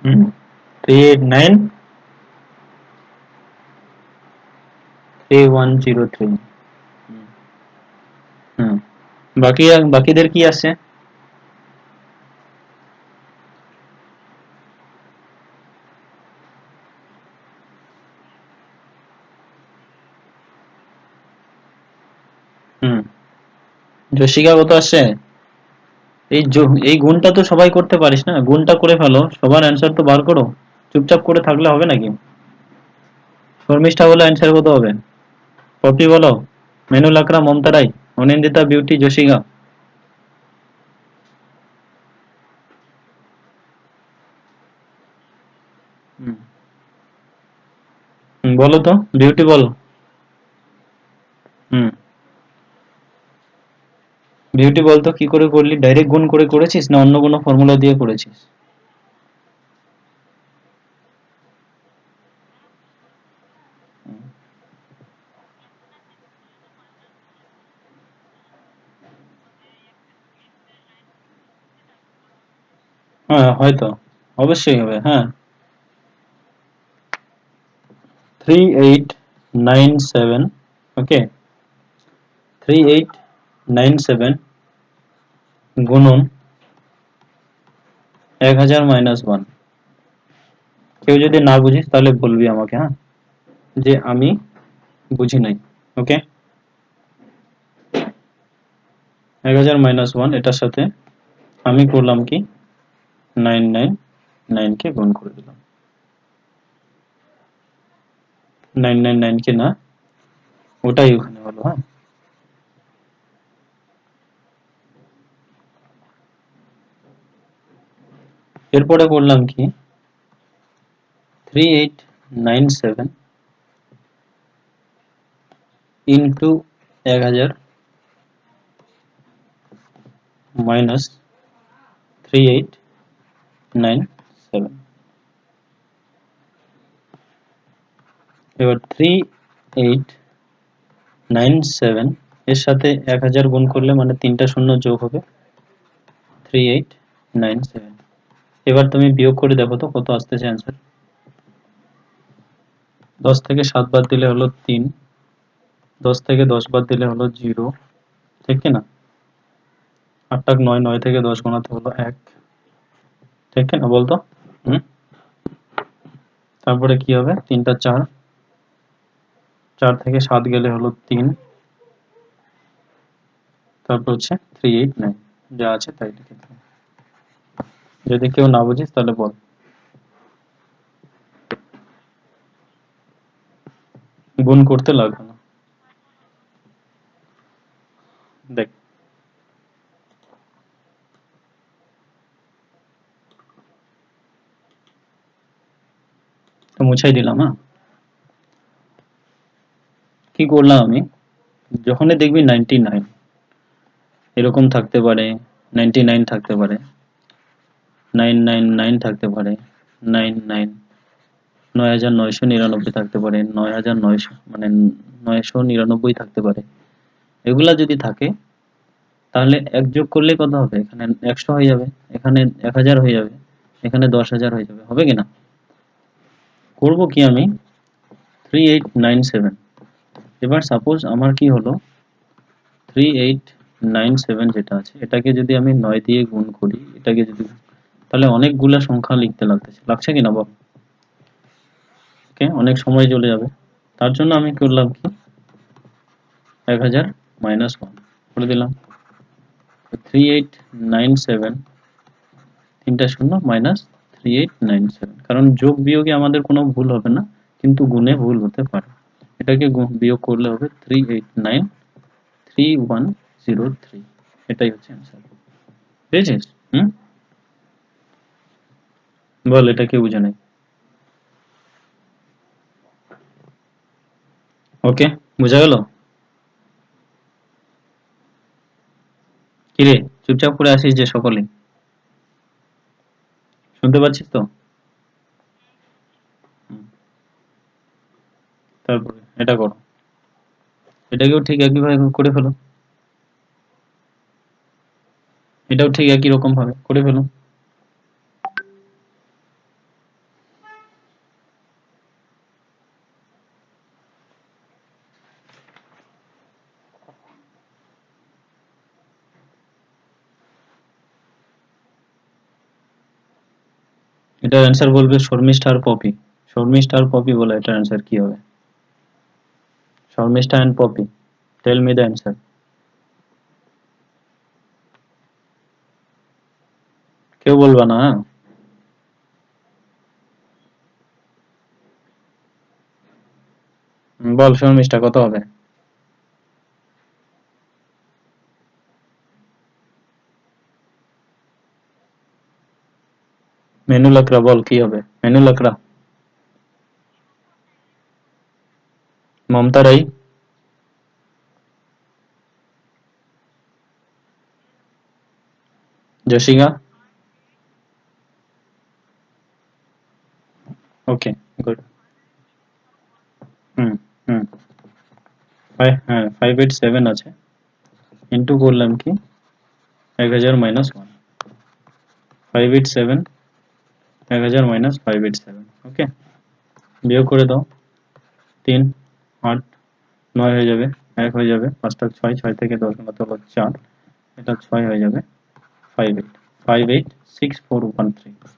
হুম, 3893,103। হুম, বাকিদের কি আছে? হুম, যশিকা কত আসছে? এই গুণটা তো সবাই করতে পারিস না, গুণটা করে ফেলো, সবার অ্যান্সার তো বার করো, চুপচাপ করে থাকলে হবে নাকি? শর্মিষ্ঠা বলো অ্যান্সার কত হবে, পপি বলো, মেনু লাকড়া, মমতা রাই, অনিন্দিতা, বিউটি, যশিকা। হুম, বলো তো, বিউটি বলো। হুম, বিউটি বলতো কি করে করলি, ডাইরেক্ট গুণ করে করেছিস না অন্য কোনো ফর্মুলা দিয়ে করেছিস? হ্যাঁ হয়তো, অবশ্যই হবে, হ্যাঁ। 3897, ওকে, 3897 গুণন 1000 - 1। কেউ যদি না বুঝিস তাহলে বলবি আমাকে, হ্যাঁ, যে আমি বুঝি নাই। ওকে, 1000 - 1 এটার সাথে আমি করলাম কি, 999 কে গুণ করে দিলাম, 999 কে না, ওটাই ওখানে হলো, হ্যাঁ। এরপরে করলাম কি, 3897 ইন্টু 1000 মাইনাস 3897। এবার 3897 এর সাথে 1000 গুণ করলে মানে তিনটা শূন্য যোগ হবে, 3897। এবার তুমি বিয়োগ করে দেখো তো কত আসতেছে অ্যান্সার। 10 থেকে 7 বাদ দিলে হলো 3, 10 থেকে 10 বাদ দিলে হলো 0, ঠিক কি না? 8 টাক 9, 9 থেকে 10 গোনাতে হলো 1, ঠিক কি না বলতো? হুম, তারপরে কি হবে, 3টা 4, 4 থেকে 7 গেলে হলো 3, তারপর হচ্ছে 389, যা আছে তাই লিখে দিলাম। যদি কেউ না বুঝিস তাহলে বল, গুণ করতে লাগবে না। দেখ, তো মুছাই দিলাম, হ্যাঁ। কি করলাম আমি, যখনই দেখবি 99 এরকম থাকতে পারে, 99 থাকতে পারে, 999 থাকতে পারে, 99, 9999 থাকতে পারে, 9900 মানে 999 থাকতে পারে, এগুলা যদি থাকে তাহলে এক যোগ করলে কত হবে, এখানে 100 হয়ে যাবে, এখানে 1000 হয়ে যাবে, এখানে 10,000 হয়ে যাবে, হবে কিনা? করব কি আমি, 3897, এবার সাপোজ আমার কি হলো, 3897 যেটা আছে এটাকে যদি আমি 9 দিয়ে গুণ করি, এটাকে যদি, তাহলে অনেকগুলা সংখ্যা লিখতে লাগছে কিনা বল, ওকে, অনেক সময় চলে যাবে। তার জন্য আমি করলাম কি, 1000 - 1 করে দিলাম, 3897 তিনটা শূন্য মাইনাস 3897, কারণ যোগ বিয়োগে আমাদের কোনো ভুল হবে না, কিন্তু গুণে ভুল হতে পারে। এটাকে বিয়োগ করলে হবে 3893103, এটাই হচ্ছে অ্যান্সার। বুঝেছিস? বল, এটা কেউ বুঝে নাই? ওকে, বুঝা গেল? কিরে, চুপচাপ করে আসিস যে সকলে, শুনতে পাচ্ছিস তো? তারপরে এটা করো, এটাকেও ঠিক একইভাবে করে ফেলো, এটাও ঠিক একই রকম ভাবে করে ফেলো। এটার অ্যান্সার বলবে শর্মিষ্ঠা আর পপি। শর্মিষ্ঠা আর পপি বলে এটার অ্যান্সার কি হবে? Sharmistha and Popi, tell me the answer. কেউ বলবা না, হ্যাঁ? বল শর্মিষ্ঠা, কত হবে? মেনু লাকড়া, বল কি হবে মেনু লাকড়া? মমতা রাই, জশিকা। Okay, good. হুম হুম, হ্যাঁ 587 আছে, ইন্টু করলাম কি 1000 মাইনাস 1, 587 1000 মাইনাস 587। ওকে, বিয়োগ করে দাও। 3 8 9 হয়ে যাবে, 1 হয়ে যাবে, 5টা 6, 6 থেকে 10 গেলে তো 4, এটা 6 হয়ে যাবে, 58 586413।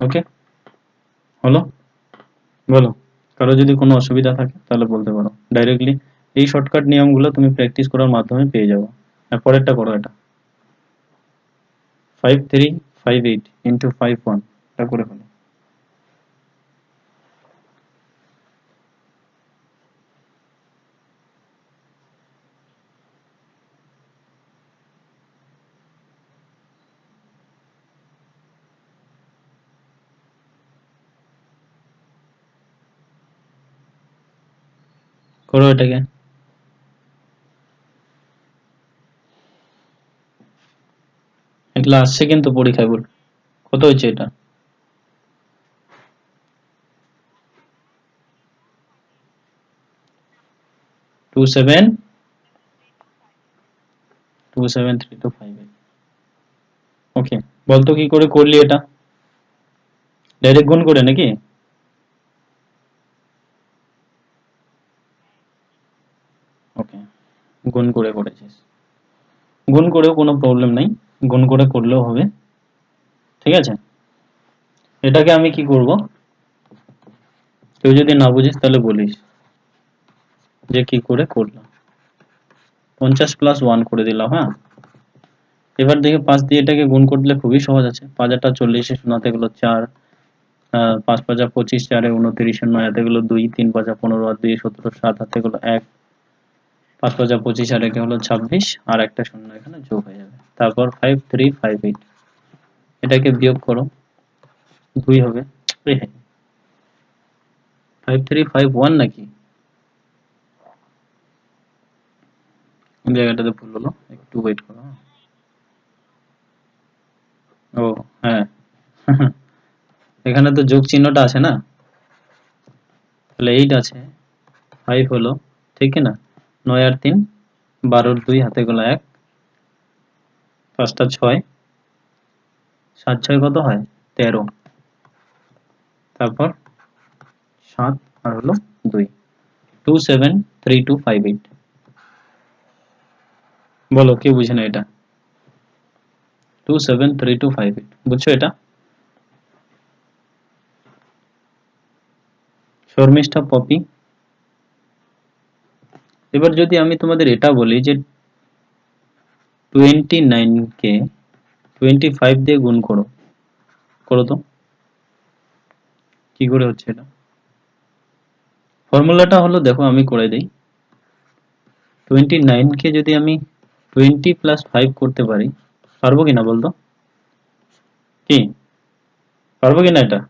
ওকে, হলো? বলো, কারো যদি কোনো অসুবিধা থাকে তাহলে বলতে পারো ডাইরেক্টলি। এই শর্টকাট নিয়মগুলো তুমি প্র্যাকটিস করার মাধ্যমে পেয়ে যাবো। আর পরেরটা করো, এটা 5358 ইন্টু 51, এটা করে ফেলো। করো এটাকে। এগুলো আসছে কিন্তু পরীক্ষায়, বল কত হয়েছে এটা? 27273258। ওকে, বলতো কি করে করলি এটা? ডাইরেক্ট গুণ করে নাকি? ওকে, গুণ করে করেছিস, গুণ করেও কোনো প্রবলেম নাই, গুণ করে করলেও হবে, ঠিক আছে। এটাকে আমি কি করব, কেউ যদি না বুঝিস তাহলে বলিস যে কি করে করলাম। 50 প্লাস 1 করে দিলাম, হ্যাঁ। এবার দেখে 5 দিয়ে এটাকে গুণ করলে খুবই সহজ আছে। 5 আর 40, শূন্যতে গেলো 4, 5 5 25, 4 29, 9 হাতে গেলো 2, 3 5 15 আর 2 17, 7 হাতে গেলো 1, 5 5 25 আর 1 হলো 26, আর একটা শূন্য এখানে যোগ হয়ে যাবে। তারপর 5358, এটাকে বিয়োগ করো, 2 হবে। 5351 নাকি? কোন জায়গাটাতে ভুল হলো, একটু ওয়েট করো। ও হ্যাঁ, এখানে তো যোগ চিহ্নটা আছে না, তাহলে 8 আছে, 5 হলো, ঠিক না? 9 আর 3 12, 2 হাতে গোলা 1, 5টা 6, 7 6 কত হয়? 13, তারপর 7 আর হলো 2, 273258। বলো কি বুঝে না এটা? 273258, বুঝছো এটা? শর্মিষ্ঠা, পপি। এবার যদি আমি তোমাদের এটা বলি যে 29 কে 25 দিয়ে গুণ করো, করো তো কি করে হচ্ছে এটা। ফর্মুলাটা হলো দেখো আমি করে দিই, 29 কে যদি আমি 20 প্লাস 5 করতে পারি, পারবো কিনা বলতো, কি পারবো কিনা এটা?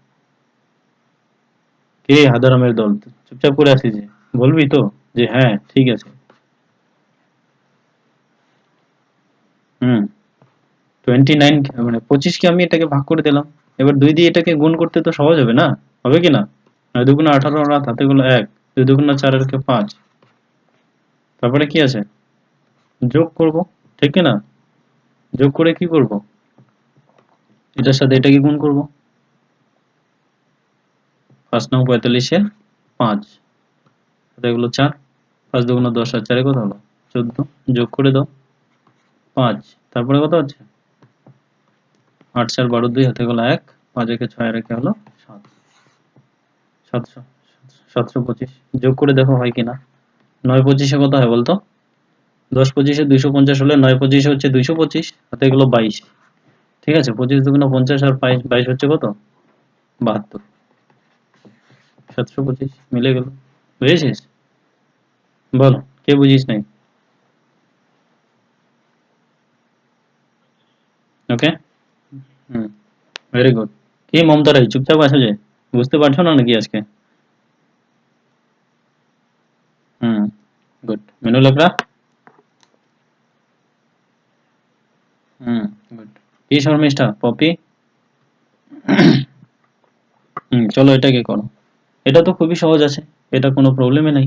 কে হাদারামের দল, চুপচাপ করে আছিস যে, বলবি তো যে হ্যাঁ ঠিক আছে। হুম, 29 মানে 25 কে আমি এটাকে ভাগ করে দিলাম, এবার 2 দিয়ে এটাকে গুণ করতে তো সহজ হবে না, হবে কিনা? 9 দুগুণে 18 আর হাতে গুলো 1, 2 দুগুণে 4 আর কে 5, তারপরে কি আছে, যোগ করব, ঠিক কি না? যোগ করে কি করব, এটার সাথে এটাকে গুণ করব, 5 9 45 এ 5, হাতে গুলো 4, 5 দুগুণে 10 আর 4 কত হলো 14, যোগ করে দাও 5, তারপরে কত আছে 8 4 12 2, হাতে গুলো 1, 5 একে 6 আর একে হলো 7, 700, 725, যোগ করে দেখো হয় কিনা। 9 25 কত হয় বলতো, 10 25 250 হলে 9 25 হচ্ছে 225, হাতে গেল 22, ঠিক আছে, 25 দুগুণে 50 আর 22 হচ্ছে কত 72, 725 মিলে গেল, বুঝেছিস? বল কে বুঝিস নাই? ওকে, হুম, ভেরি গুড। কি মমতা রাই চুপচাপ আছো যে, বুঝতে পারছো না নাকি আজকে? হুম, গুড। মেনু লাকড়া, হুম, গুড। কি শর্মিষ্ঠা পপি, হুম, চলো এটাকে করো, এটা তো খুবই সহজ আছে, এটা কোনো প্রবলেমই নাই,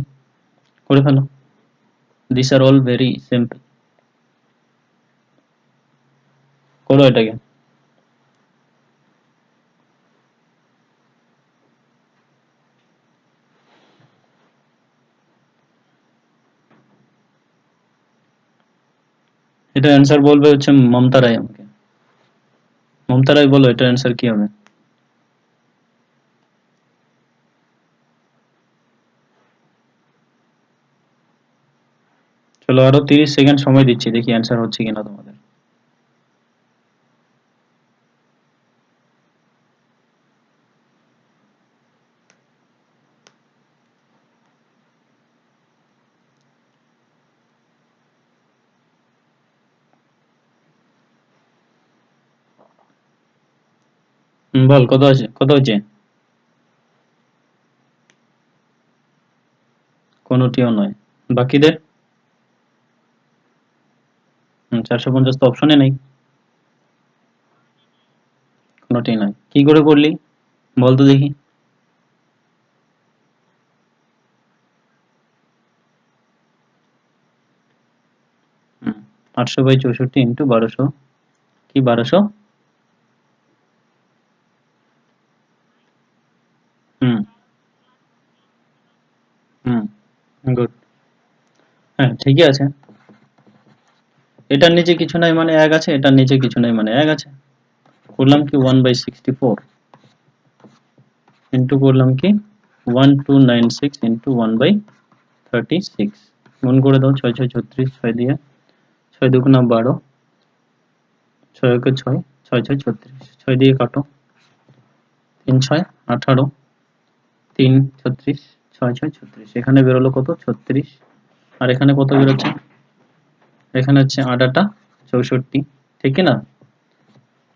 করে ফেলো, this are all very simple, করো এটাকে। এটা অ্যান্সার বলবে হচ্ছে মমতা রায় আমাকে, মমতা রায় বলো এটা অ্যান্সার কি হবে। চলো আরো 30 সেকেন্ড সময় দিচ্ছি, দেখি অ্যান্সার হচ্ছে কিনা তোমাদের। বল কত আছে, কত হচ্ছে? কোনোটিও নয়, বাকিদের 450 তো অপশনে নেই, কোনোটি নাই, কি করে করলি বল তো দেখি। 800/64 ইন্টু 1200, কি 1200, হুম হুম, গুড, হ্যাঁ ঠিকই আছে, এটার নিচে কিছু নাই মানে এক আছে, এটার নিচে কিছু নাই মানে এক আছে, করলাম কি 1/64 ইন্টু করলাম কি 1296 ইন্টু 1/36, গুণ করে দাও, 6 6 36, 6 দিয়ে 6 দুগুণা 12, 6 একে 6, 6 6 36, 6 দিয়ে কাটো, 3 6 18, 3 36, 6 6 36, এখানে বেরোলো কত 36, আর এখানে কত বেরোচ্ছে, এখানে হচ্ছে 8 8 64, ঠিক কি না?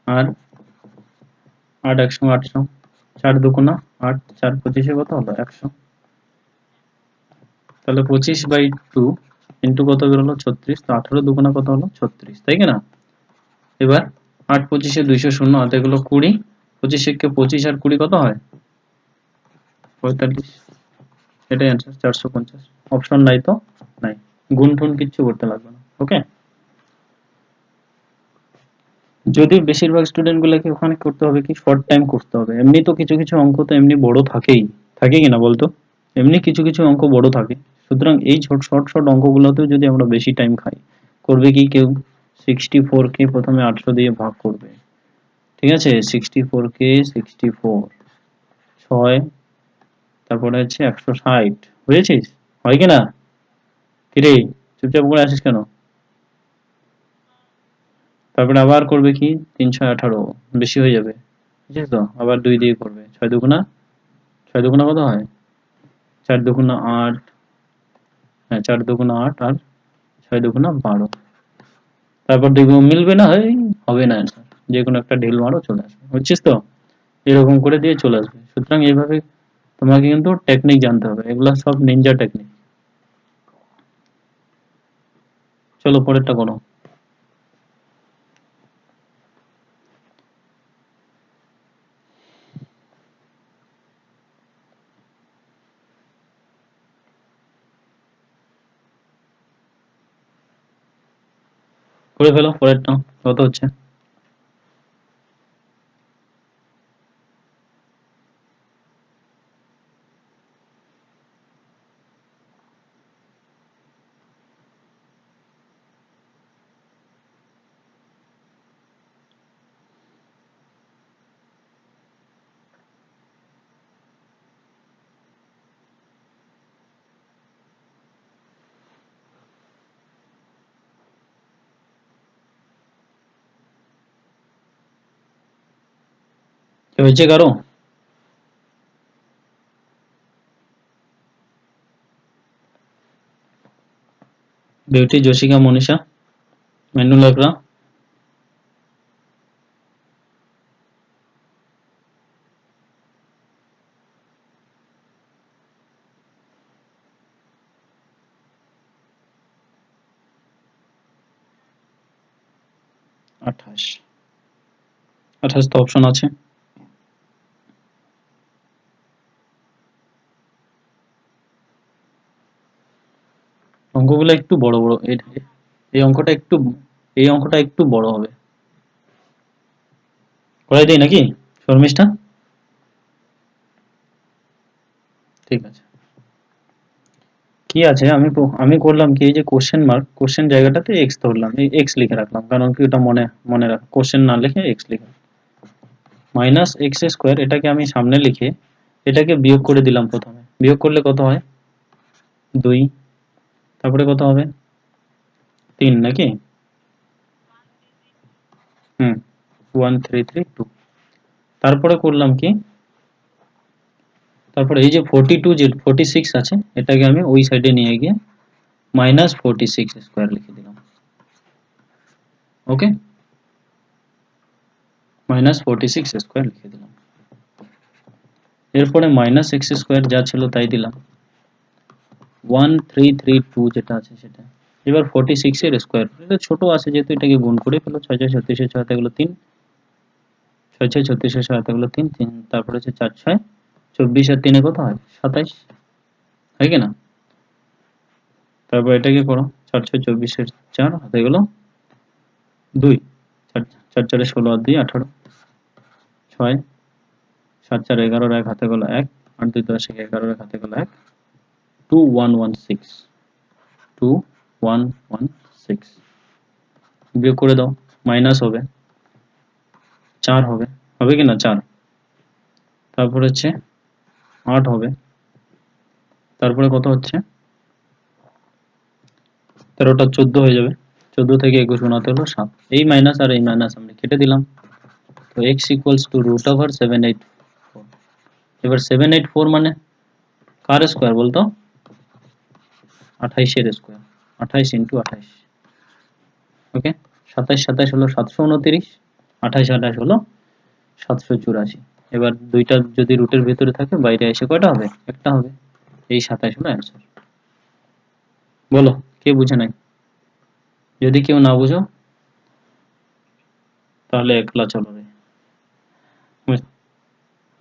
আর 8 100 800, 4 দুগুণা 8, 4 25 কত হলো 100, তাহলে 25/2 ইন্টু কত বেরোলো 36, তো 18 দুগুণা কত হলো 36, তাই কি না? এবার 8 25 200 শূন্য, হাতে গুলো 20, 25 কে 25 আর 20 কত হয় 45, এটাই অ্যান্সার 450, অপশন নাই তো নাই, গুণ টুন কিচ্ছু করতে লাগবে না, ওকে। যদি বেশিরভাগ স্টুডেন্ট গুলোকে ওখানে করতে হবে কি শর্ট টাইম করতে হবে, এমনি তো কিছু কিছু অঙ্ক তো এমনি বড় থাকেই, থাকে কিনা বলতো, এমনি কিছু কিছু অঙ্ক বড় থাকে, সুতরাং এই শর্ট শর্ট শর্ট অঙ্কগুলোতেও যদি আমরা বেশি টাইম খাই, করবে কি কেউ 64 কে প্রথমে 800 দিয়ে ভাগ করবে, ঠিক আছে, 64 কে 64, 6, তারপরে হচ্ছে 160, বুঝেছিস হয় কিনা? কিরে চুপচাপ করে আসিস কেন? তারপরে আবার করবে কি 3 6 18 বেশি হয়ে যাবে, বুঝছিস তো? আবার 2 দিয়ে করবে, 6 দুগুণা, 6 দুগুণা কত হয়, 4 দুগুণা 8, হ্যাঁ 4 দুগুণা 8 আর 6 দুগুণা 12। তারপর দেখবো মিলবে না, হবে না অ্যান্সার, যে কোনো একটা ঢিল মারো চলে আসবে, বুঝছিস তো? এরকম করে দিয়ে চলে আসবে। সুতরাং এইভাবে তোমাকে কিন্তু টেকনিক জানতে হবে, এগুলা সব নিনজা টেকনিক। চলো পরেরটা করো। করে ফেলো পরেরটা, কত হচ্ছে? কি হয়েছে কারো? বিউটি, জশিকা, মনীষা, মেনু লাকড়া, 28, 28 তো অপশন আছে। অঙ্কগুলো একটু বড় বড়, এই অঙ্কটা একটু, এই অঙ্কটা একটু বড় হবে। করাই দেই নাকি শর্মিষ্ঠা? ঠিক আছে। কি আছে, আমি করলাম কি, এই যে কোশ্চেন মার্ক, কোশ্চেন জায়গাটাতে এক্স ধরলাম, এই এক্স লিখে রাখলাম, কারণ কি ওটা মনে মনে রাখ, কোশ্চেন না লিখে এক্স লিখে, মাইনাস এক্স স্কোয়ার, এটাকে আমি সামনে লিখে এটাকে বিয়োগ করে দিলাম। প্রথমে বিয়োগ করলে কত হয়, 2, তারপরে কত হবে, 3 নাকি? হুম, 1 3 3 2। তারপরে করলাম কি, তারপরে এই যে 42 যে 46 আছে, এটাকে আমি ওই সাইডে নিয়ে গিয়ে মাইনাস 46 স্কোয়ার লিখে দিলাম। ওকে, মাইনাস 46 স্কোয়ার লিখে দিলাম। এরপরে মাইনাস এক্স স্কোয়ার যা ছিল তাই দিলাম, 1332 যেটা আছে সেটা। এবার 46 এর স্কোয়ার, এটা ছোট আছে যেহেতু এটাকে গুণ করে ফেলো, 6 6 36 6 হাতে গেলো 3, 6 6 36 6 হাতে গেলো 3 3, তারপরে হচ্ছে 4 6 24 আর 3 কত হয়, 27, হয় কি না? তারপর এটাকে করো, 4 6 24 এর 4 হাতে গেলো 2, 4 4 4 16 আর 2 18, 6 7 4 11 এক হাতে গেলো 1, 8 2 10 11 এক হাতে গেলো 1, 2116, 2116 বিয়োগ করে দাও, মাইনাস হবে 4 হবে, হবে কি না 4, তারপর হচ্ছে 8 হবে, তারপরে কত হচ্ছে 13টা 14 হয়ে যাবে, 14 থেকে 21 গুণাতে হলো 7, এই মাইনাস আর এই মাইনাস আমরা কেটে দিলাম, তো x equals to root over 784। এবার 784 মানে কার স্কোয়ার বলতো, 28 এর স্কোয়ার, 28 ইন্টু 28। ওকে, 27 27 হলো 729, 28 28 হলো 784। এবার দুইটা যদি রুটের ভিতরে থাকে, বাইরে এসে কয়টা হবে, একটা হবে, এই 27 হলো অ্যান্সার। বলো কে বুঝে নাই? যদি কেউ না বুঝো তাহলে একলা চলো রে,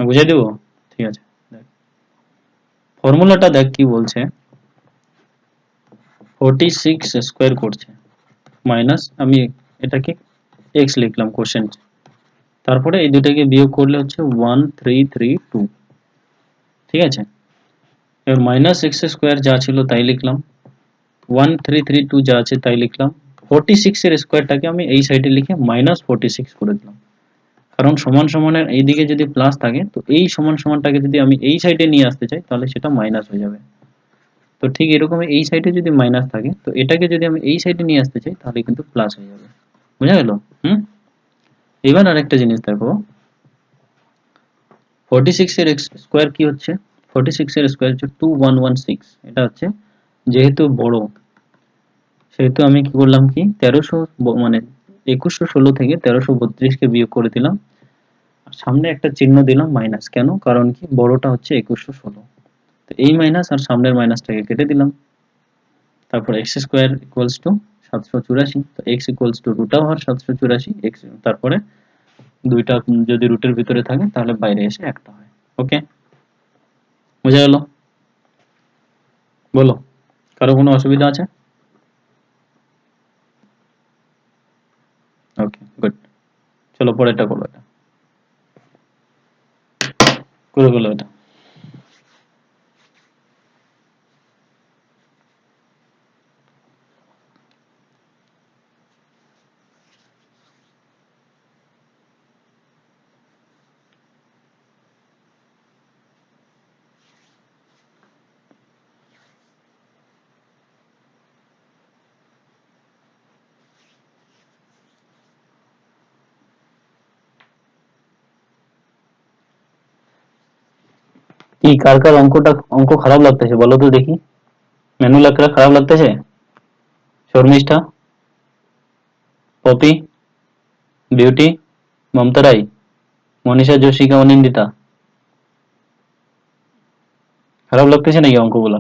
বুঝাই দেবো, ঠিক আছে। দেখ ফর্মুলাটা দেখ কি বলছে, 46 স্কোয়ার করছে, মাইনাস আমি এটাকে এক্স লিখলাম কোশ্চেন, তারপরে এই দুটাকে বিয়োগ করলে হচ্ছে 1332, ঠিক আছে। এবার মাইনাস এক্স স্কোয়ার যা ছিল তাই লিখলাম, 1332 যা আছে তাই লিখলাম, 46 এর স্কোয়ারটাকে আমি এই সাইডে লিখে মাইনাস 46 করে দিলাম, কারণ সমান সমানের এইদিকে যদি প্লাস থাকে, তো এই সমান সমানটাকে যদি আমি এই সাইডে নিয়ে আসতে চাই তাহলে সেটা মাইনাস হয়ে যাবে। তো ঠিক এরকমই এই সাইডে যদি মাইনাস থাকে, তো এটাকে যদি আমি এই সাইডে নিয়ে আসতে চাই তাহলে কিন্তু প্লাস হয়ে যাবে। বুঝা গেল? এবার আরেকটা জিনিস দেখো, 46 এর স্কোয়ার কি হচ্ছে? 46 এর স্কোয়ার হচ্ছে 2116। এটা হচ্ছে যেহেতু বড়, সেহেতু আমি কি করলাম, কি 1300 মানে 2116 থেকে 1332 কে বিয়োগ করে দিলাম, আর সামনে একটা চিহ্ন দিলাম মাইনাস। কেন? কারণ কি বড়টা হচ্ছে 2116, তো এই মাইনাস আর সামনের মাইনাসটাকে কেটে দিলাম। তারপর এক্স স্কোয়ার ইকুয়ালস টু 784, তো X equals to root over 784 X, তারপরে দুইটা যদি রুটের ভিতরে থাকে তাহলে বাইরে এসে একটা হয়। ওকে, বোঝা গেল? বলো, কারো কোনো অসুবিধা আছে? ওকে, গুড। চলো পরেরটা করো, এটা করে ফেলো এটা। কি কার কার অঙ্ক খারাপ লাগতেছে বলো তো দেখি। মেনু লাকড়া খারাপ লাগতেছে? শর্মিষ্ঠা, পপি, বিউটি, মমতা রাই, মনীষা, যশিকা, অনিন্দিতা, খারাপ লাগতেছে নাকি অঙ্কগুলো?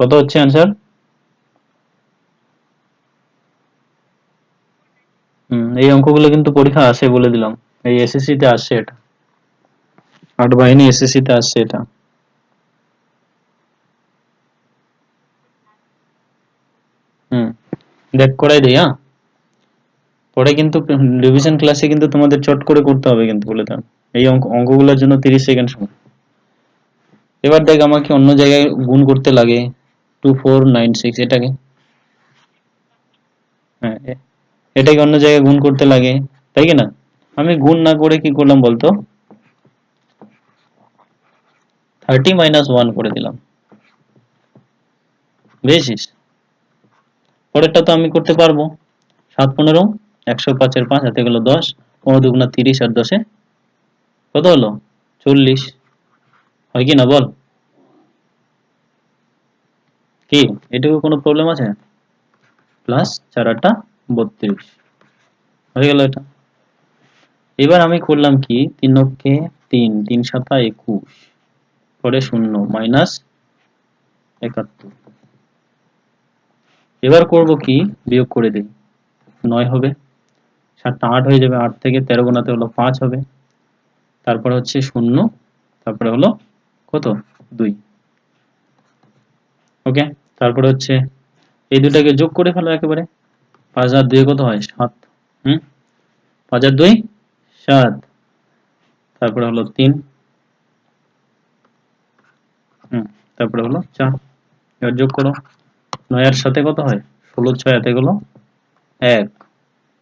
কত হচ্ছে অ্যান্সার? এই অঙ্কগুলো কিন্তু পরীক্ষা আসে বলে দিলাম, এই এসএসসি তে আসছে এটা, আট বাহিনী এসএসসি তে আসছে এটা। হুম, দেখ করাই দিই, হ্যাঁ। পরে কিন্তু রিভিশন ক্লাসে কিন্তু তোমাদের চট করে করতে হবে কিন্তু, বলে দিলাম। এই অঙ্কগুলোর জন্য 30 সেকেন্ড সময়। এবার দেখ আমাকে অন্য জায়গায় গুণ করতে লাগে, 2496 এটাকে, হ্যাঁ এটাকে অন্য জায়গায় গুণ করতে লাগে, তাই কি না? আমি গুণ না করে কি করলাম বলতো, 30 - 1 করে দিলাম, বুঝেছিস? পরেরটা তো আমি করতে পারবো। 7 15, 105 হাতে গেল 10, 15 × 2 = 30, আর 10 কত হলো? 40। হয় কি না বল? কি এটুকু কোনো প্রবলেম আছে? প্লাস 4 × 8 = 32, হয়ে গেল এটা। এবার আমি করলাম কি, 3 × 3, 3 × 7 = 21, পরে 0 মাইনাস 71। এবার করব কি, বিয়োগ করে দিই, 9 হবে, 7 টা 8 হয়ে যাবে, 8 থেকে 13 গোনাতে হলো 5 হবে, তারপরে হচ্ছে 0, তারপরে হলো কত, 2। ওকে, তারপরে হচ্ছে এই দুটাকে যোগ করে ফেলো একেবারে, 5 আর 2 কত হয়, 7। হুম, 5 আর 2 7, তারপরে হলো 3, তারপরে হলো 4। এবার যোগ করো, 9 এর সাথে কত হয়, 16, 6 হাতে গেলো 1,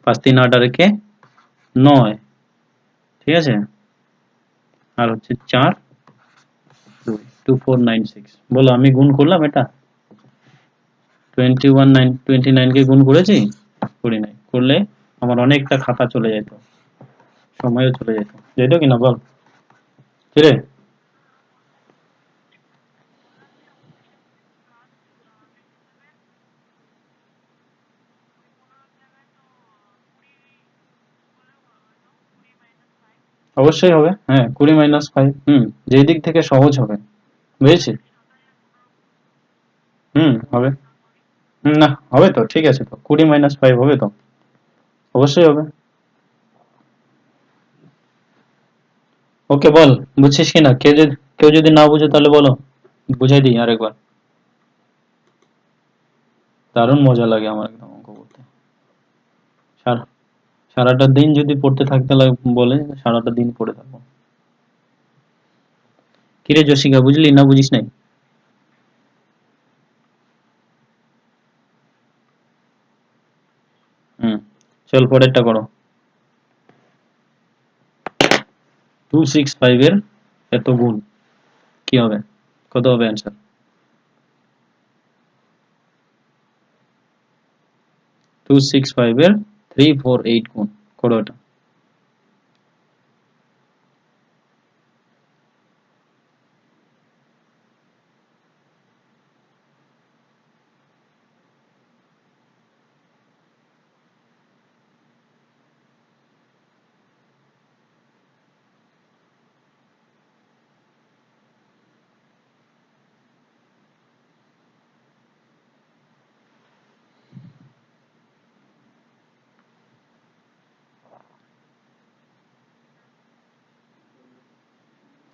5 3 8 আর একে 9, ঠিক আছে, আর হচ্ছে 4 2, 2496। বলো আমি গুণ করলাম এটা, 29 কে গুণ করেছি? করি নাই, করলে আমার অনেকটা খাতা চলে যেত, সময়ও চলে যেত, যেত কিনা বল? কিরে, অবশ্যই হবে, হ্যাঁ 20 - 5, যেই দিক থেকে সহজ হবে, বুঝেছি। হবে। না হবে তো, ঠিক আছে তো, 20 - 5 হবে তো, অবশ্যই হবে। ওকে বল, বুঝছিস কিনা? কেউ যদি না বুঝে তাহলে বলো, বুঝাই দিই আরেকবার। দারুণ মজা লাগে আমার একদম অঙ্ক করতে, সারা সারাটা দিন যদি পড়তে থাকতে বলে, সারাটা দিন পড়ে থাকবো। কিরে জসিকা, বুঝলি না বুঝিস নাই? হুম, চল পরেরটা করো। 265 এর এত গুণ কি হবে, কত হবে অ্যান্সার? 265 এর 348 গুণ করো এটা।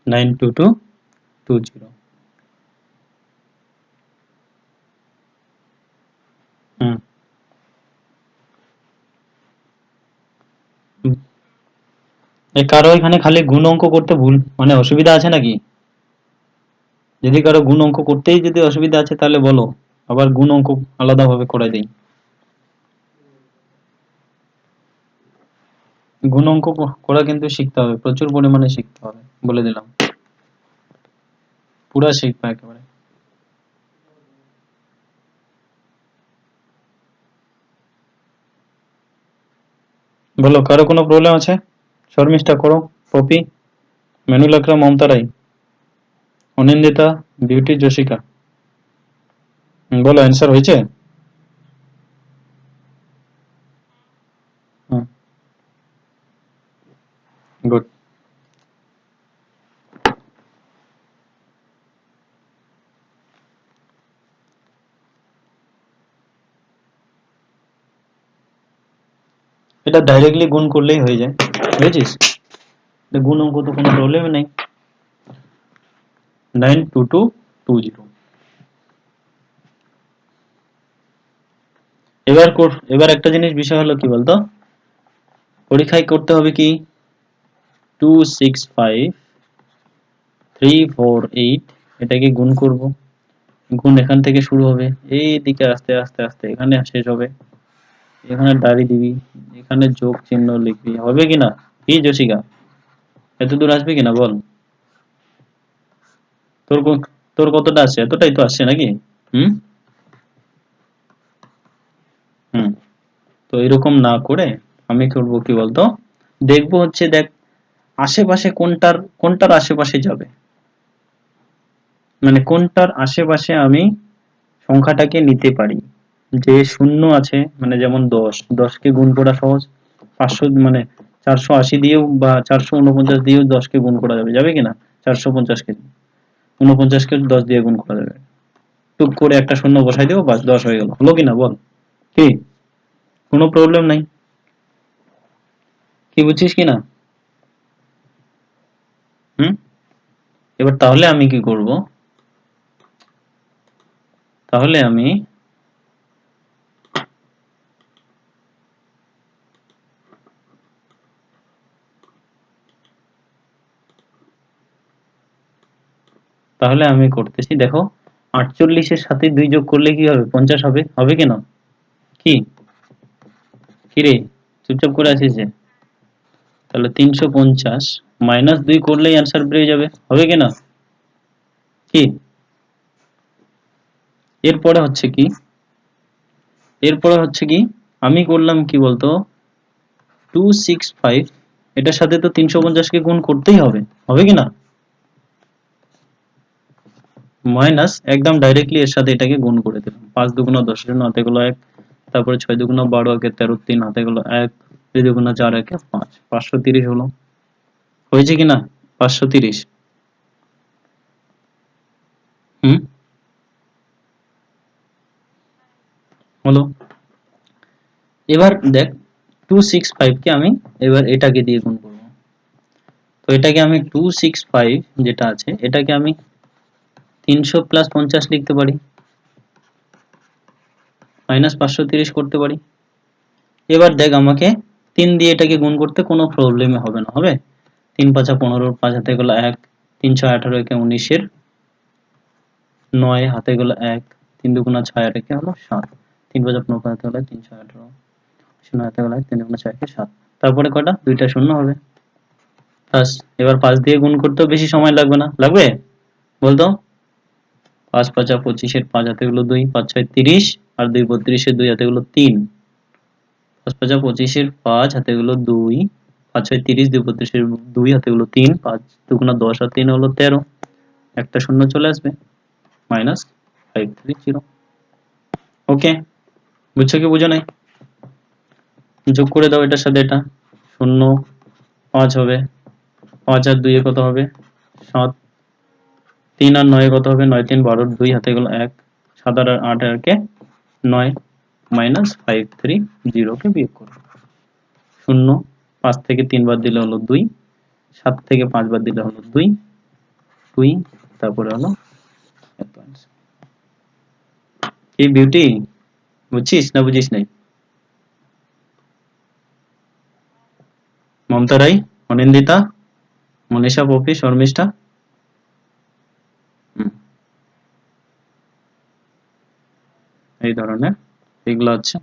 Nine two two two zero. কারো এখানে খালি গুণ অঙ্ক করতে ভুল মানে অসুবিধা আছে নাকি? যদি কারো গুণ অঙ্ক করতেই যদি অসুবিধা আছে তাহলে বলো, আবার গুণ অঙ্ক আলাদাভাবে করাই দেই। গুণ অঙ্ক করা কিন্তু শিখতে হবে, প্রচুর পরিমাণে শিখতে হবে, বলে দিলাম। পুরা শিখবে একেবারে। বলো কারো কোনো প্রবলেম আছে? শর্মিষ্ঠা করো, পপি, মেনুল আকরাম, মমতা রাই, অনিন্দিতা, বিউটি, জশিকা। বলো অ্যান্সার হয়েছে? গুড। এটা ডাইরেক্টলি গুণ করলেই হয়ে যায়, বুঝেছিস? গুণ অঙ্ক তো কোনো প্রবলেম নেই। 92220। এবার একটা জিনিস বিষয় হলো কি বলতো, পরীক্ষায় করতে হবে কি 265 348 এটাকে গুণ করব। গুণ এখান থেকে শুরু হবে, এই দিকে আস্তে আস্তে আস্তে এখানে শেষ হবে, এখানে দাঁড়ি দিবি, এখানে যোগ চিহ্ন লিখবি, হবে কিনা? কি জসিকা, এত দূর আসবে কিনা বল? তোর তোর কতটা আসছে? এতটাই তো আসছে নাকি? হুম হুম। তো এরকম না করে আমি করবো কি বলতো, দেখবো হচ্ছে দেখ আশেপাশে কোনটার আশেপাশে যাবে, মানে কোনটার আশেপাশে আমি সংখ্যাটাকে নিতে পারি। যে শূন্য আছে মানে যেমন 10কে গুণ করা সহজ, 500 মানে 480 দিয়েও বা 449 দিয়েও 10কে গুণ করা যাবে, যাবে কিনা? 450কে 49কে 10 দিয়ে গুণ করা যাবে, টুক করে একটা শূন্য বসাই দেবো, বাস 10 হয়ে গেল, হলো কিনা বল? কি কোনো প্রবলেম নাই? কি বুঝছিস কিনা? হুম। এবার তাহলে আমি কি করব, তাহলে আমি করতেছি, দেখো 48-এর সাথে 2 যোগ করলে কি হবে? 50 হবে, হবে কিনা? কি কিরে, চুপচাপ করে আছিস যে? তাহলে 350 -2 করলেই অ্যান্সার বেরিয়ে যাবে, হবে কিনা? কি এরপরে হচ্ছে কি, এরপরে হচ্ছে কি, আমি করলাম কি বলতো 265 এটার সাথে তো 350কে গুণ করতেই হবে, হবে কিনা? মাইনাস একদম ডাইরেক্টলি এর সাথে এটাকে গুণ করে দিলাম, 5 দুগুণা 10 এর হাতে গুলো 1, তারপরে 6 দুগুণা 12 একে 13, 3 হাতে গুলো 1, 2 দুগুণা 4 একে 5, 530 হলো, হয়েছে কিনা? 530। হুম হলো। এবার দেখ 265 কে আমি এবার এটাকে দিয়ে গুণ করব, তো এটাকে আমি 265 যেটা আছে এটাকে আমি 300 প্লাস 50 লিখতে পারি, মাইনাস 530 করতে পারি। এবার দেখ আমাকে 3 দিয়ে এটাকে গুণ করতে কোনো প্রবলেম হবে না, হবে? 3 5 15, 5 হাতে গেল 1, 3 6 18 একে 19 এর 9 হাতে গেল 1, 3 দুগুণা 6 আর একে হলো 7, 3 5 15 হাতে গেল 3 6 18, 0 হাতে গেল 3 দুগুণা 6 একে 7, তারপরে কয়টা? দুইটা শূন্য হবে। বাস, এবার 5 দিয়ে গুণ করতেও বেশি সময় লাগবে না, লাগবে? বলতো 5 5 25 5 হাতে গুলো 2, 5 6 30 আর 2 32 2 হাতে গুলো 3, 5 5 25 5 হাতে গুলো 2, 5 6 30 2 32 2 হাতে গুলো 3, 5 2 10 আর 3 হলো 13, একটা শূন্য চলে আসবে -530। ওকে, বুঝছো কি বুঝো নাই? যোগ করে দাও এটার সাথে এটা, 0 5 হবে, 5 আর 2 এ কত হবে 7, 3 আর 9 এ কত হবে 9 3 12, 2 হাতে গেল 1, 7 আর 8 আর কে 9 -530 কে বিয়োগ করো। 0 5 থেকে 3 বার দিলে হলো 2, 7 থেকে 5 বার দিলে হলো 2 2, তারপরে হলো এত आंसर। কি বিউটি, বুঝছিস না বুঝিস নাই? মমতা রাই, অনিন্দিতা, মনীষা, পপি, শর্মিষ্ঠা, এই ধরনের এগুলো আছে।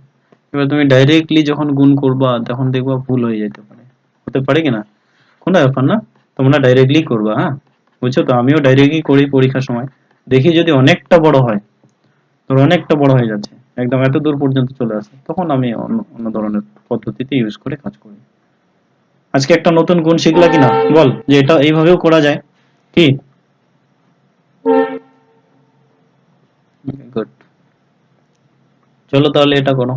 এবার তুমি ডাইরেক্টলি যখন গুণ করবা তখন দেখবা ভুল হয়ে যেতে পারে, হতে পারে কিনা কোনো ব্যাপার না, তোমরা ডাইরেক্টলি করবা। হ্যাঁ বুঝছো তো, আমিও ডাইরেক্টলি করি পরীক্ষার সময়, দেখি যদি অনেকটা বড় হয়, তোর অনেকটা বড় হয়ে যাচ্ছে একদম এত দূর পর্যন্ত চলে আসে, তখন আমি অন্য ধরনের পদ্ধতিতে ইউজ করে কাজ করি। আজকে একটা নতুন গুণ শিখলা কিনা বল, যে এটা এইভাবেও করা যায়। কি গুড, চলো তাহলে এটা করো।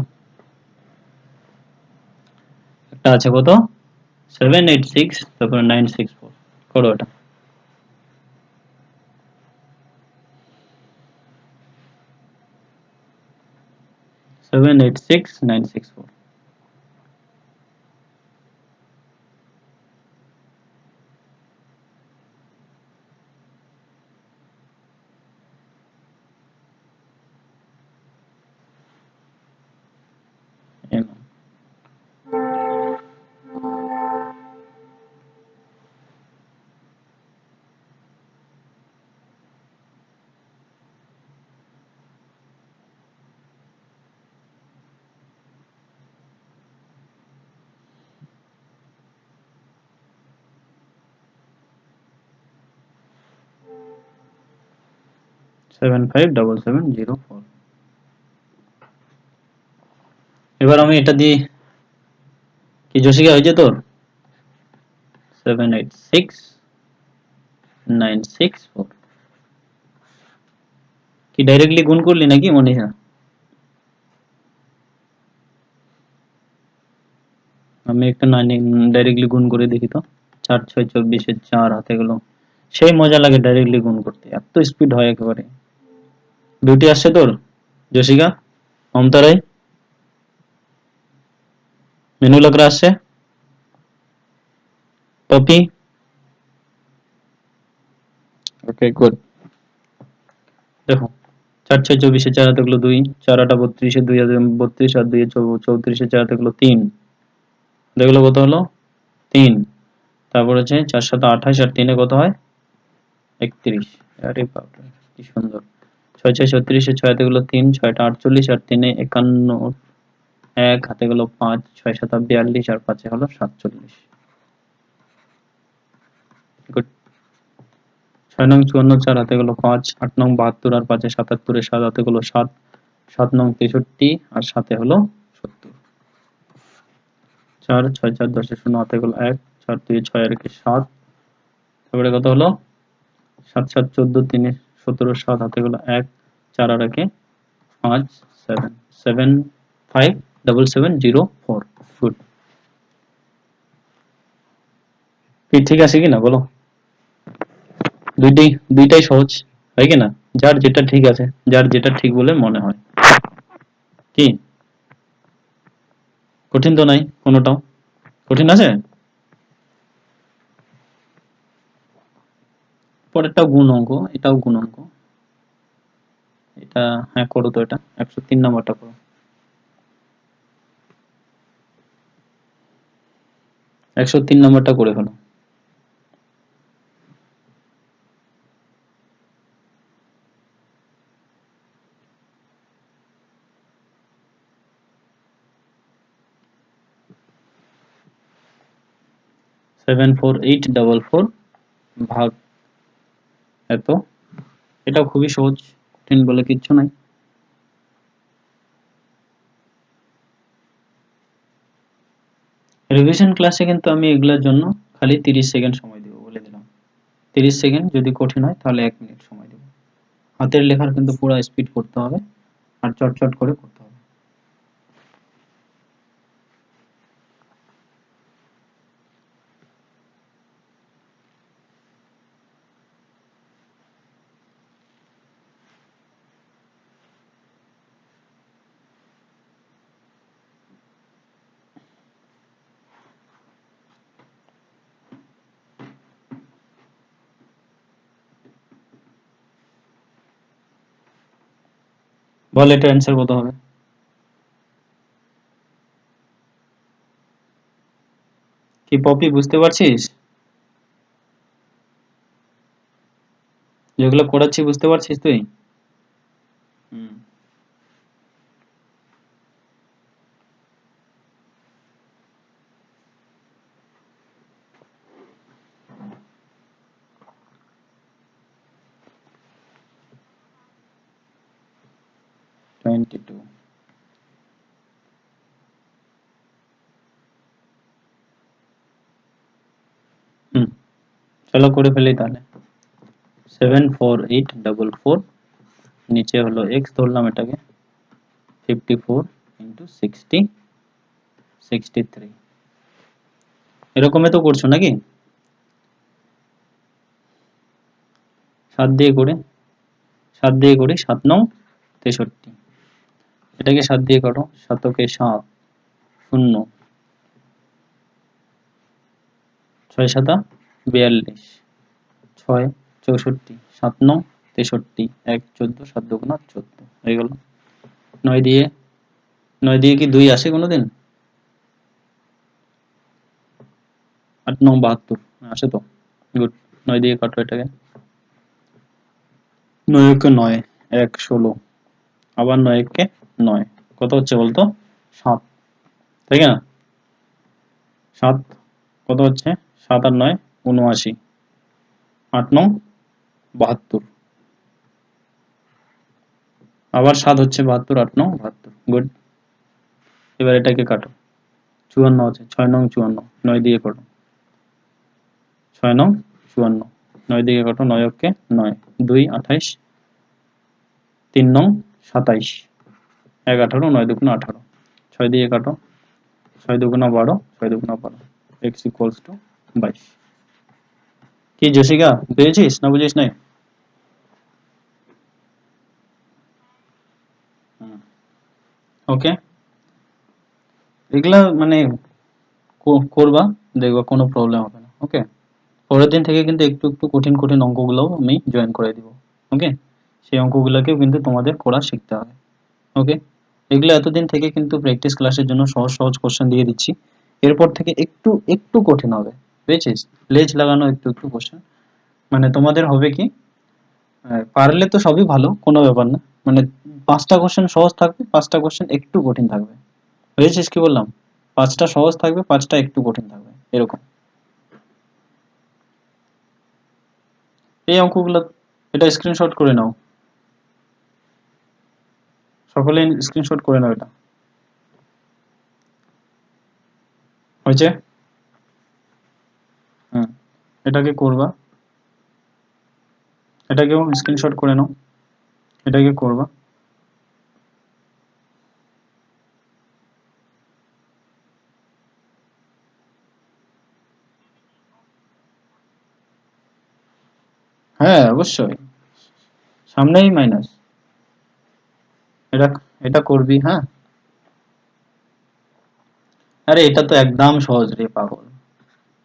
একটা আছে কত 786 তারপর 964, করো এটা। 786 964, এই নাও। 757704। এবার আমি এটা দিয়ে কি জসিকা হয়েছে তোর 786 964, কি ডাইরেক্টলি গুণ করলি নাকি মনীষা? আমি একটা ডাইরেক্টলি গুণ করে দেখি তো, 4 6 24 4 হাতে গেল, সেই মজা লাগে ডাইরেক্টলি গুণ করতে, এত স্পিড হয় একেবারে। ডিউটি আসছে তোর জসিকা, মমতা রায়, মেনু লাগরা আসছে, পপি। ওকে গুড, দেখো 4 6 24 4 হাতে গেল 2, 4 8 32 2 হাতে 32 আর 2 34 4 হাতে গেল 3, দেখলো কত হলো 3, তারপর হচ্ছে 4 7 28 আর 3 এ কত হয় 31। আরে বাপরে কি সুন্দর। 6 6 36 6 হাতে গেল 3, 6 টা 48 আর 3 এ 51, 1 হাতে গেল 5, 6 7 42 আর 5 এ হলো 47। গুড। 6 নং 54 4 হাতে গেল 5, 8 নং 72 আর 5 এ 77 এ 7 হাতে গেল 7, 7 নং 63 আর 7 এ হলো 70। 4 6 4 10 এ 0 হাতে গেল 1, 4 2 6 আর 1 7, তারপরে কত হলো 7 7 14 3 এ 17 7 হাতে গেল 1, 4 আর 1 5 7 7 5 7704। গুড, কি ঠিক আছে কিনা বলো? দুইটাই সহজ হয় কিনা, যার যেটা ঠিক আছে, যার যেটা ঠিক বলে মনে হয়। কি কঠিন তো নাই কোনোটাও, কঠিন আছে? পরেরটাও গুণ অঙ্ক, এটাও গুণ অঙ্ক। এটা হ্যাঁ করো তো, এটা 103 নাম্বারটা করো। 103 নাম্বারটা করে ফেলো। 74844 ভাগ এত, এটাও খুবই সহজ। কঠিন বলে কিচ্ছু নাই। রিভিশন ক্লাসে কিন্তু আমি এগুলোর জন্য খালি 30 সেকেন্ড সময় দেব বলে দিলাম। 30 সেকেন্ড, যদি কঠিন হয় তাহলে 1 মিনিট সময় দেব। হাতের লেখার কিন্তু পুরো স্পিড করতে হবে আর চটচট করে করতে হবে। বল এটা অ্যান্সার কত হবে? কি পপি বুঝতে পারছিস? যেগুলো করাচ্ছি বুঝতে পারছিস তুই? হুম। 22। হুম, চলো করে ফেলি তাহলে। 74844, নিচে হলো x ধরলাম এটাকে, 54 ইন্টু 60, 63। এরকমই তো করছো নাকি? 7 দিয়ে করে 7 নং 63। এটাকে 7 দিয়ে কাটো, 7কে 7, 0, 6 7 42, 6 64, 7 নং 63, 1 14, 7 দুগুণা 14 হয়ে গেল। 9 দিয়ে 9 দিয়ে কি 2 আসে কোনোদিন? 8 9 72 আসে তো, গুড। 9 দিয়ে কাটো এটাকে, 9 একে 9, 1 16, আবার 9 একে 9, কত হচ্ছে বলতো? 7, তাই না? 7 কত হচ্ছে? 7 আর 9 79, 8 9 72, আবার 7 হচ্ছে 72, 8 9 72, গুড। এবার এটাকে কাটো, 54 আছে, 6 নং 54, 9 দিয়ে কাটো, 6 নং 54, 9 দিয়ে কাটো, 9 ওকে 9, 2 28, 3 নং 27, 1 18, 9 দুগুণা 18, 6 দিয়ে কাটো, 6 দুগুণা 12, 6 দুগুণা 12, x ইকুয়ালস টু 22। কি জসিকা, বুঝেছিস না বুঝিস নাই? ওকে, এগুলা মানে করবা, দেখবা কোনো প্রবলেম হবে না। ওকে, পরের দিন থেকে কিন্তু একটু একটু কঠিন কঠিন অঙ্কগুলোও আমি জয়েন করে দিব। ওকে, সেই অঙ্কগুলোকেও কিন্তু তোমাদের করা শিখতে হবে। ওকে, এগুলো এতদিন থেকে কিন্তু প্র্যাকটিস ক্লাসের জন্য সহজ সহজ কোশ্চেন দিয়ে দিচ্ছি, এরপর থেকে একটু একটু কঠিন হবে, বুঝেছিস? লেজ লাগানো একটু একটু কোশ্চেন, মানে তোমাদের হবে কি, পারলে তো সবই ভালো, কোনো ব্যাপার না, মানে 5টা কোশ্চেন সহজ থাকবে, 5টা কোশ্চেন একটু কঠিন থাকবে, বুঝেছিস কি বললাম? 5টা সহজ থাকবে, 5টা একটু কঠিন থাকবে, এরকম। এই অঙ্কগুলো, এটা স্ক্রিনশট করে নাও, সকলে স্ক্রিনশট করে নাও এটা, হয়েছে? হুম, এটাকে করবা, এটাকেও স্ক্রিনশট করে নাও, এটাকে করবা। হ্যাঁ অবশ্যই, সামনেই মাইনাস, এটা এটা করবি, হ্যাঁ। আরে এটা তো একদম সহজ রে পাগল,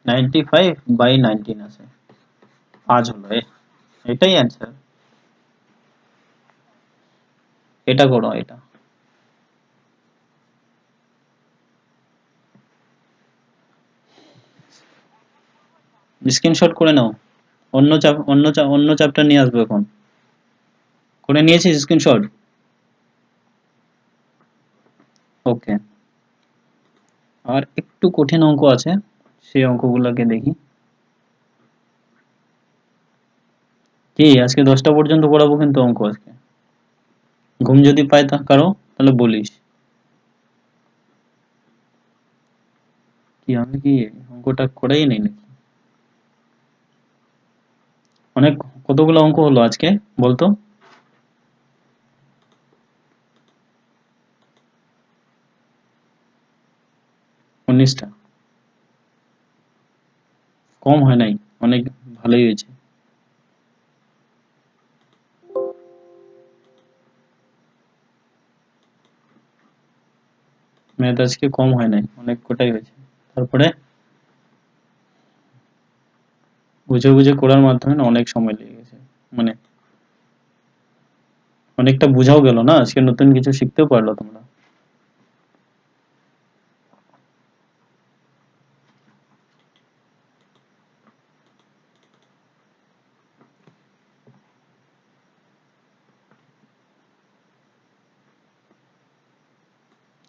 95/19 আছে, 5 হলো এটাই অ্যান্সার। এটা করো, এটা স্ক্রিনশট করে নাও, অন্য চ্যাপ্টার নিয়ে আসবো এখন, করে নিয়েছিস স্ক্রিনশট? ওকে, আর একটু কঠিন অঙ্ক আছে, সেই অঙ্কগুলোকে দেখি। কি আজকে 10টা পর্যন্ত পড়াবো কিন্তু অঙ্ক আজকে, ঘুম যদি পায় তা কারো তাহলে বলিস। কি আমি কি অঙ্কটা করেই নেই নাকি? অনেক কতগুলো অঙ্ক হলো আজকে বলতো? উনিশটা। কম হয় নাই, অনেক ভালোই হয়েছে। ম্যাথ আজকে কম হয় নাই, অনেক কোটাই হয়েছে। তারপরে বুঝে বুঝে করার মাধ্যমে না অনেক সময় লেগে গেছে, মানে অনেকটা বুঝাও গেল না আজকে, নতুন কিছু শিখতেও পারলো তোমরা।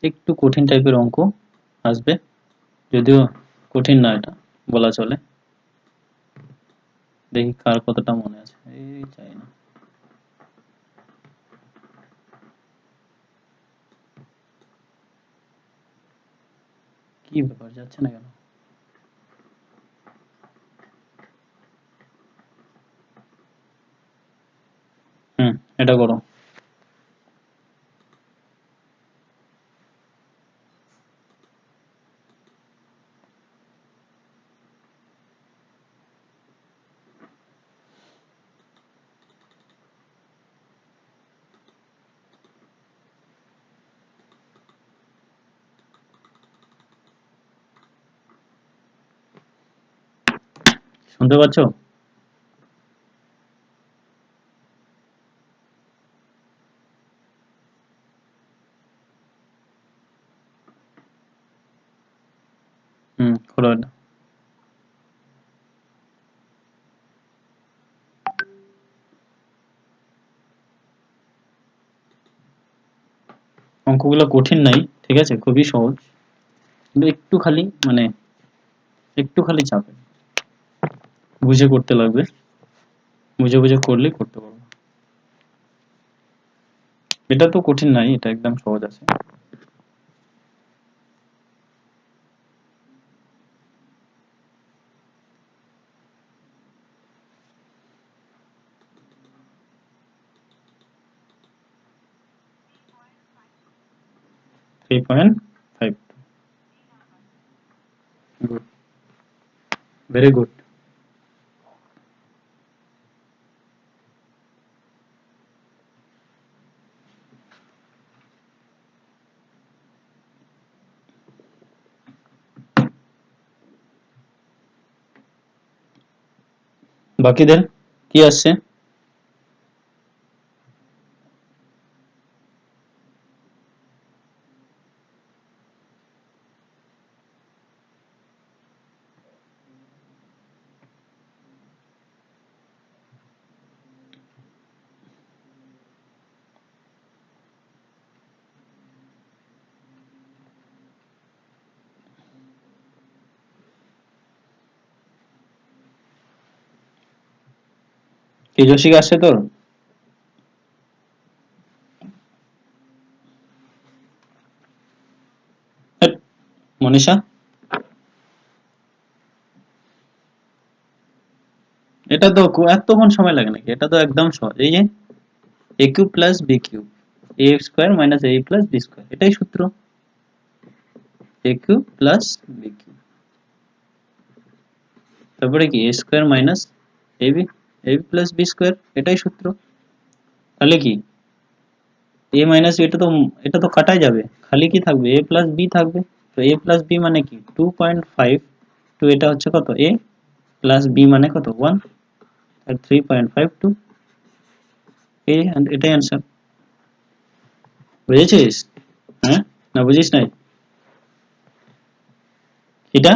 একটু কঠিন টাইপের অঙ্ক আসবে, যদিও কঠিন না এটা বলা চলে। দেখি কার কতটা মনে আছে। এই চাই না, কি ব্যাপার যাচ্ছে না কেন? এটা করো। শুনতে পাচ্ছো? করো এটা। অঙ্কগুলো কঠিন নাই, ঠিক আছে, খুবই সহজ, কিন্তু একটু খালি মানে একটু খালি চাপে, বুঝে করতে লাগবে, বুঝে বুঝে করলেই করতে পারবো। এটা তো কঠিন নাই, এটা একদম সহজ আছে। 3.5। Good, very good. বাকিদের কি আসছে? তেজস্বী আসছে তোর? হ্যাট, মনীষা, এটা তো এতক্ষণ সময় লাগে নাকি? এটা তো একদম সহজ, এই যে এ কিউব প্লাস বি কিউব, এ স্কোয়ার মাইনাস এ প্লাস বি স্কোয়ার, এটাই সূত্র। এ কিউব প্লাস বি কিউব, তারপরে কি এ স্কোয়ার মাইনাস এ প্লাস বি স্কোয়ার, এটাই সূত্র। তাহলে কি এ মাইনাস এটা তো কাটাই যাবে, খালি কি থাকবে? এ প্লাস বি থাকবে। তো এ প্লাস বি মানে কি 2.5, তো এটা হচ্ছে কত? এ প্লাস বি মানে কত? 1, আর 3.52, এই এটাই অ্যান্সার। বুঝেছিস? হ্যাঁ, না বুঝিস নাই? এটা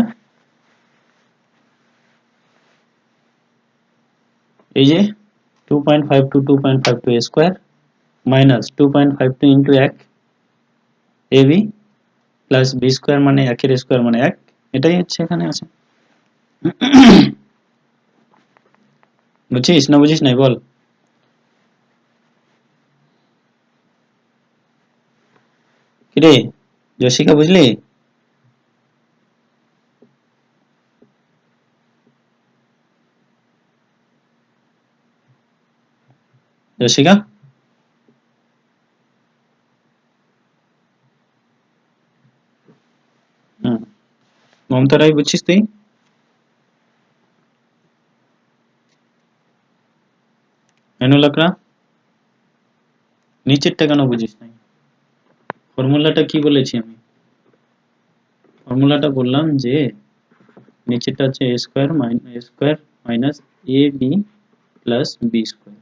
এই যে 2.52 2.52 স্কোয়ার মাইনাস 2.52 ইন্টু 1 এ বি প্লাস বি স্কোয়ার মানে একের স্কোয়ার মানে 1, এটাই হচ্ছে এখানে আছে। বুঝছিস না বুঝিস নাই বল? রে জশিকা বুঝলি? জশিকা হুম মমতা রায় বুঝছিস তুই? মেনু লাকড়া নিচেরটা কেন বুঝিস নাই? ফর্মুলাটা কি বলেছি আমি? ফর্মুলাটা বললাম যে নিচেরটা হচ্ছে a minus A B plus B square.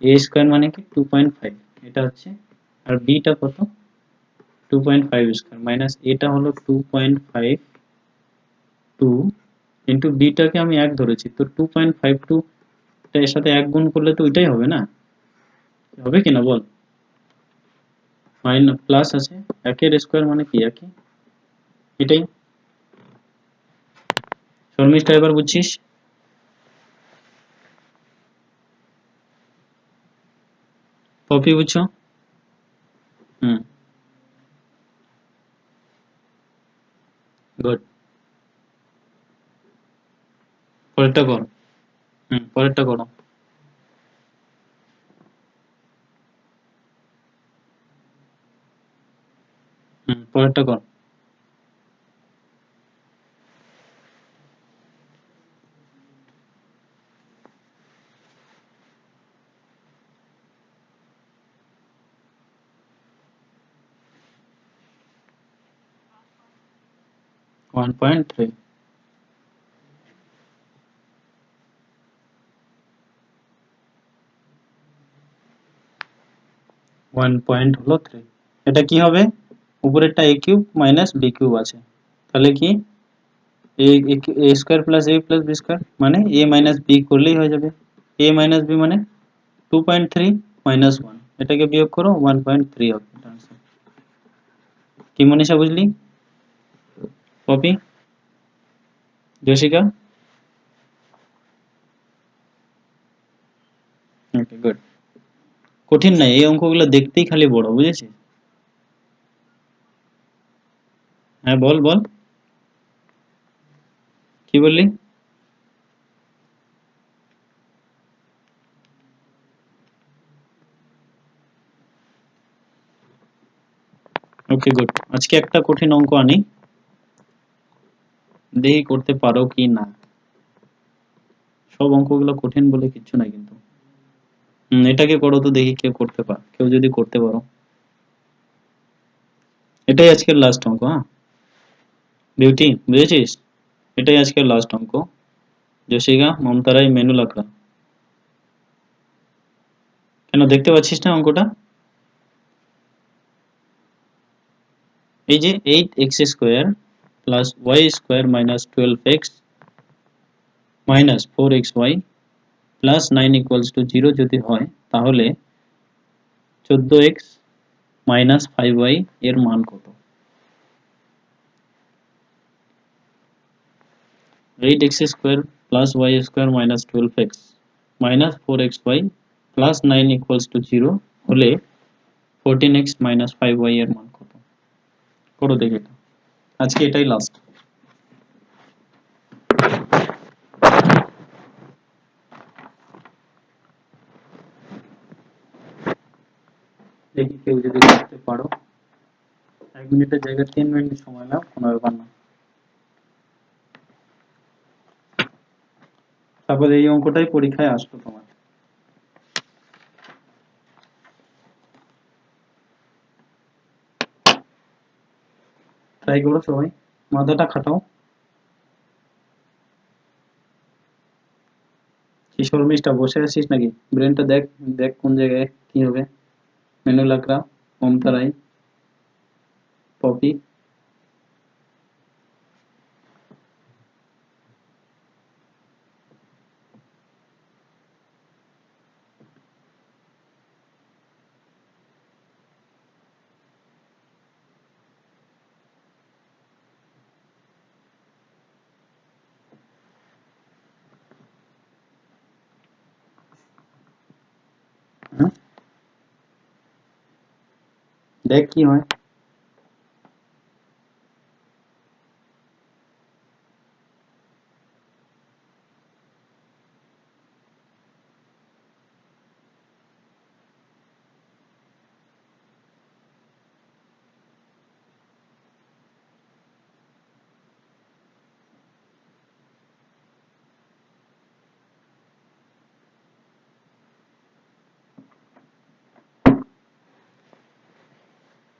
A square মানে কি 2.5, এটা হচ্ছে, আর বিটা কত 2.5 স্কোয়ার মাইনাস এটা হলো 2.5 টু ইন্টু বিটাকে আমি এক ধরেছি, তো 2.52 এর সাথে এক গুণ করলে তো ওইটাই হবে না? হবে কিনা বল? মাইনাস প্লাস আছে, একের স্কোয়ার মানে কি একই, এটাই। শর্মিষ্ঠা এবার বুঝছিস? পপি বুঝছো? হুম গুড। পরেরটা কর। পরেরটা করো। পরেরটা কর। 1.3। 1.3, এটা কি হবে? উপরেরটা a cube minus b cube আছে, তাহলে কি a square plus a plus B square মানে a মাইনাস b করলেই হয়ে যাবে। a মাইনাস b মানে 2.3 মাইনাস 1, এটাকে বিয়োগ করো 1.3 হবে এটা answer। কি মনীষা বুঝলি? পপি, জশিকা? Okay good. কঠিন নাই, এই অঙ্কগুলো দেখতেই খালি বড়, বুঝেছিস? হ্যাঁ বল বল, কি বললি? ওকে গুড, আজকে একটা কঠিন অঙ্ক আনি, দেখি করতে পারো কি না। সব অঙ্কগুলো কঠিন বলে কিচ্ছু নাই কিন্তু। এটাকে করো তো দেখি কেউ করতে পারো, কেউ যদি করতে পারো। এটাই আজকের লাস্ট অঙ্ক, হ্যাঁ বিউটি বুঝেছিস? এটাই আজকের লাস্ট অঙ্ক। জশিকা, মমতা রায়, মেনু লাকড়া। কেন দেখতে পাচ্ছিস না অঙ্কটা? এই যে 8x square plus Y square minus 12x minus 4xy plus 9 equals to 0 যদি হয়, তাহলে 14x মাইনাস 5y এর মান কত? 8x square plus Y square minus 12x minus 4xy plus 9 equals to 0 হলে 14x মাইনাস 5y এর মান কত? করো দেখে এটা, আজকে এটাই লাস্ট। দেখি কেউ যদি করতে পারো। 1 মিনিটের জায়গায় 3 মিনিট সময় নাও, কোনো ব্যাপার না। তারপর এই অঙ্কটাই পরীক্ষায় আসতো তোমার। ট্রাই করো সবাই, মাথাটা খাটাও। কিশোর মিষ্টা বসে আছিস নাকি? ব্রেনটা দেখ, দেখ কোন জায়গায় কি হবে। মেনু লাকড়া, মমতা রায়, পপি। দেখ কি হয়।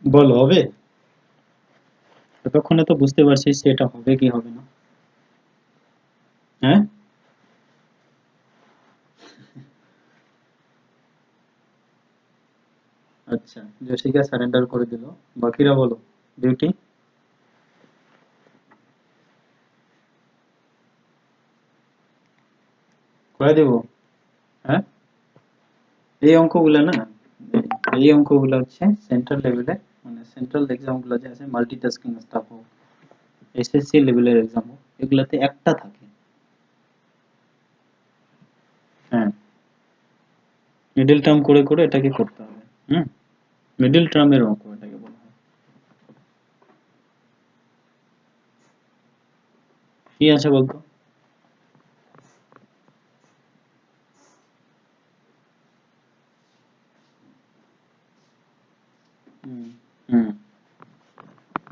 বলো হবে? ততক্ষণে তো বুঝতে পারছিস যে এটা হবে কি হবে না। হ্যাঁ, আচ্ছা, জেসিকা সারেন্ডার করে দিল, বাকিরা বলো। বিউটি, করে দেবো। হ্যাঁ, এই অঙ্কগুলো না, এই অঙ্কগুলো হচ্ছে সেন্ট্রাল লেভেলে, মানে সেন্ট্রাল এক্সাম গুলো যে আছে, মাল্টিটাস্কিং স্টাফ হোক, এসএসসি লেভেলের এক্সাম হোক, এগুলাতে একটা থাকে। হ্যাঁ, মিডিল টার্ম করে করে এটাকে করতে হবে। হুম, মিডিল টার্মের অঙ্ক এটাকে বলা হয়। কি আছে বলতো? হুম হুম,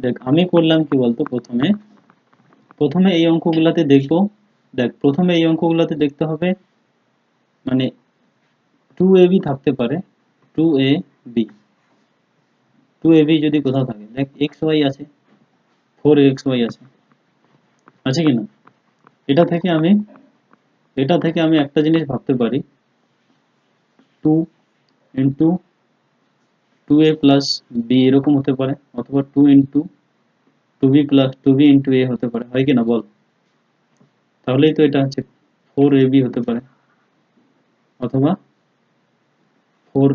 দেখ আমি করলাম কি বলতো, প্রথমে প্রথমে এই অঙ্কগুলাতে দেখবো। দেখ প্রথমে এই অঙ্কগুলাতে দেখতে হবে, মানে 2ab থাকতে পারে, 2ab, 2ab যদি কোথাও থাকে, দেখ xy আছে, 4xy আছে, আছে কি না? এটা থেকে আমি এটা থেকে আমি একটা জিনিস ভাবতে পারি, 2 ইন্টু 2a প্লাস বি এরকম হতে পারে, অথবা 2 into 2b plus 2b into এ হতে পারে, হয় কি না বল? তাহলেই তো এটা হচ্ছে 4ab হতে পারে, অথবা 4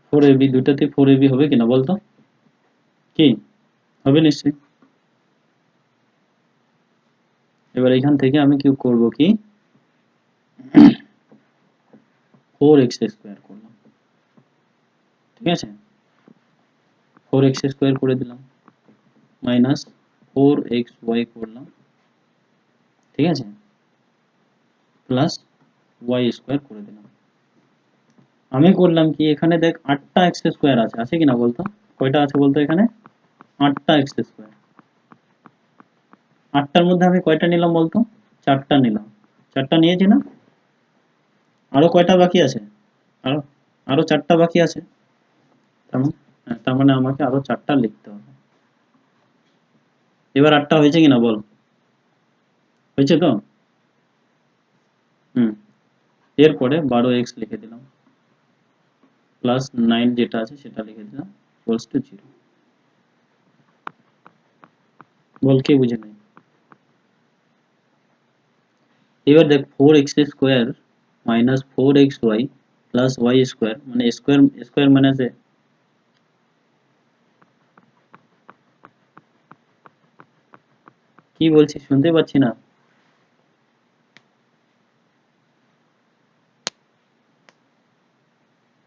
4ab, দুটাতে 4ab হবে কিনা বলতো? কি হবে? নিশ্চয়ই। এবার এখান থেকে আমি কি করব, কি 4x² করলাম, ঠিক আছে, 4x² করে দিলাম, মাইনাস 4xy করলাম, ঠিক আছে, প্লাস y² করে দিলাম। আমি করলাম কি, এখানে দেখ 8টা x² আছে, আছে কিনা বলতো? কয়টা আছে বলতো এখানে? 8টা x²। 8টার মধ্যে আমি কয়টা নিলাম বলতো? 4টা নিলাম। 4টা নিয়েছি না? আরো কয়টা বাকি আছে? আরো আরো 4টা বাকি আছে। তার মানে আমাকে আরো 4টা লিখতে হবে। এবার 8টা হয়েছে কিনা বল? হয়েছে তো? হুম, এরপরে 12x লিখে দিলাম, প্লাস 9 যেটা আছে সেটা লিখে দিলাম, ইকুয়ালস টু 0। বল কে বুঝে নাই? এবার দেখ 4x² minus 4xy plus y² মানে স্কোয়ার, স্কোয়ার মানে যে, কি বলছিস শুনতে পাচ্ছি না।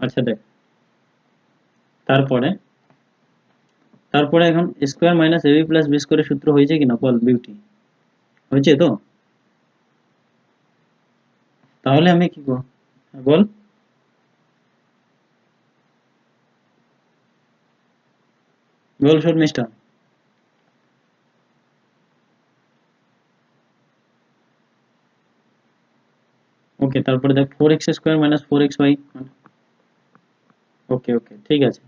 আচ্ছা দেখ, তারপরে তারপরে এখন square minus AB plus B স্কোয়ারের সূত্র হয়েছে কিনা বল বিউটি? হয়েছে তো? তাহলে আমি কি করব, বল। বল শর্মিষ্ঠা। ওকে, তারপরে দেখ 4x² মাইনাস 4xy। ওকে ওকে, ঠিক আছে।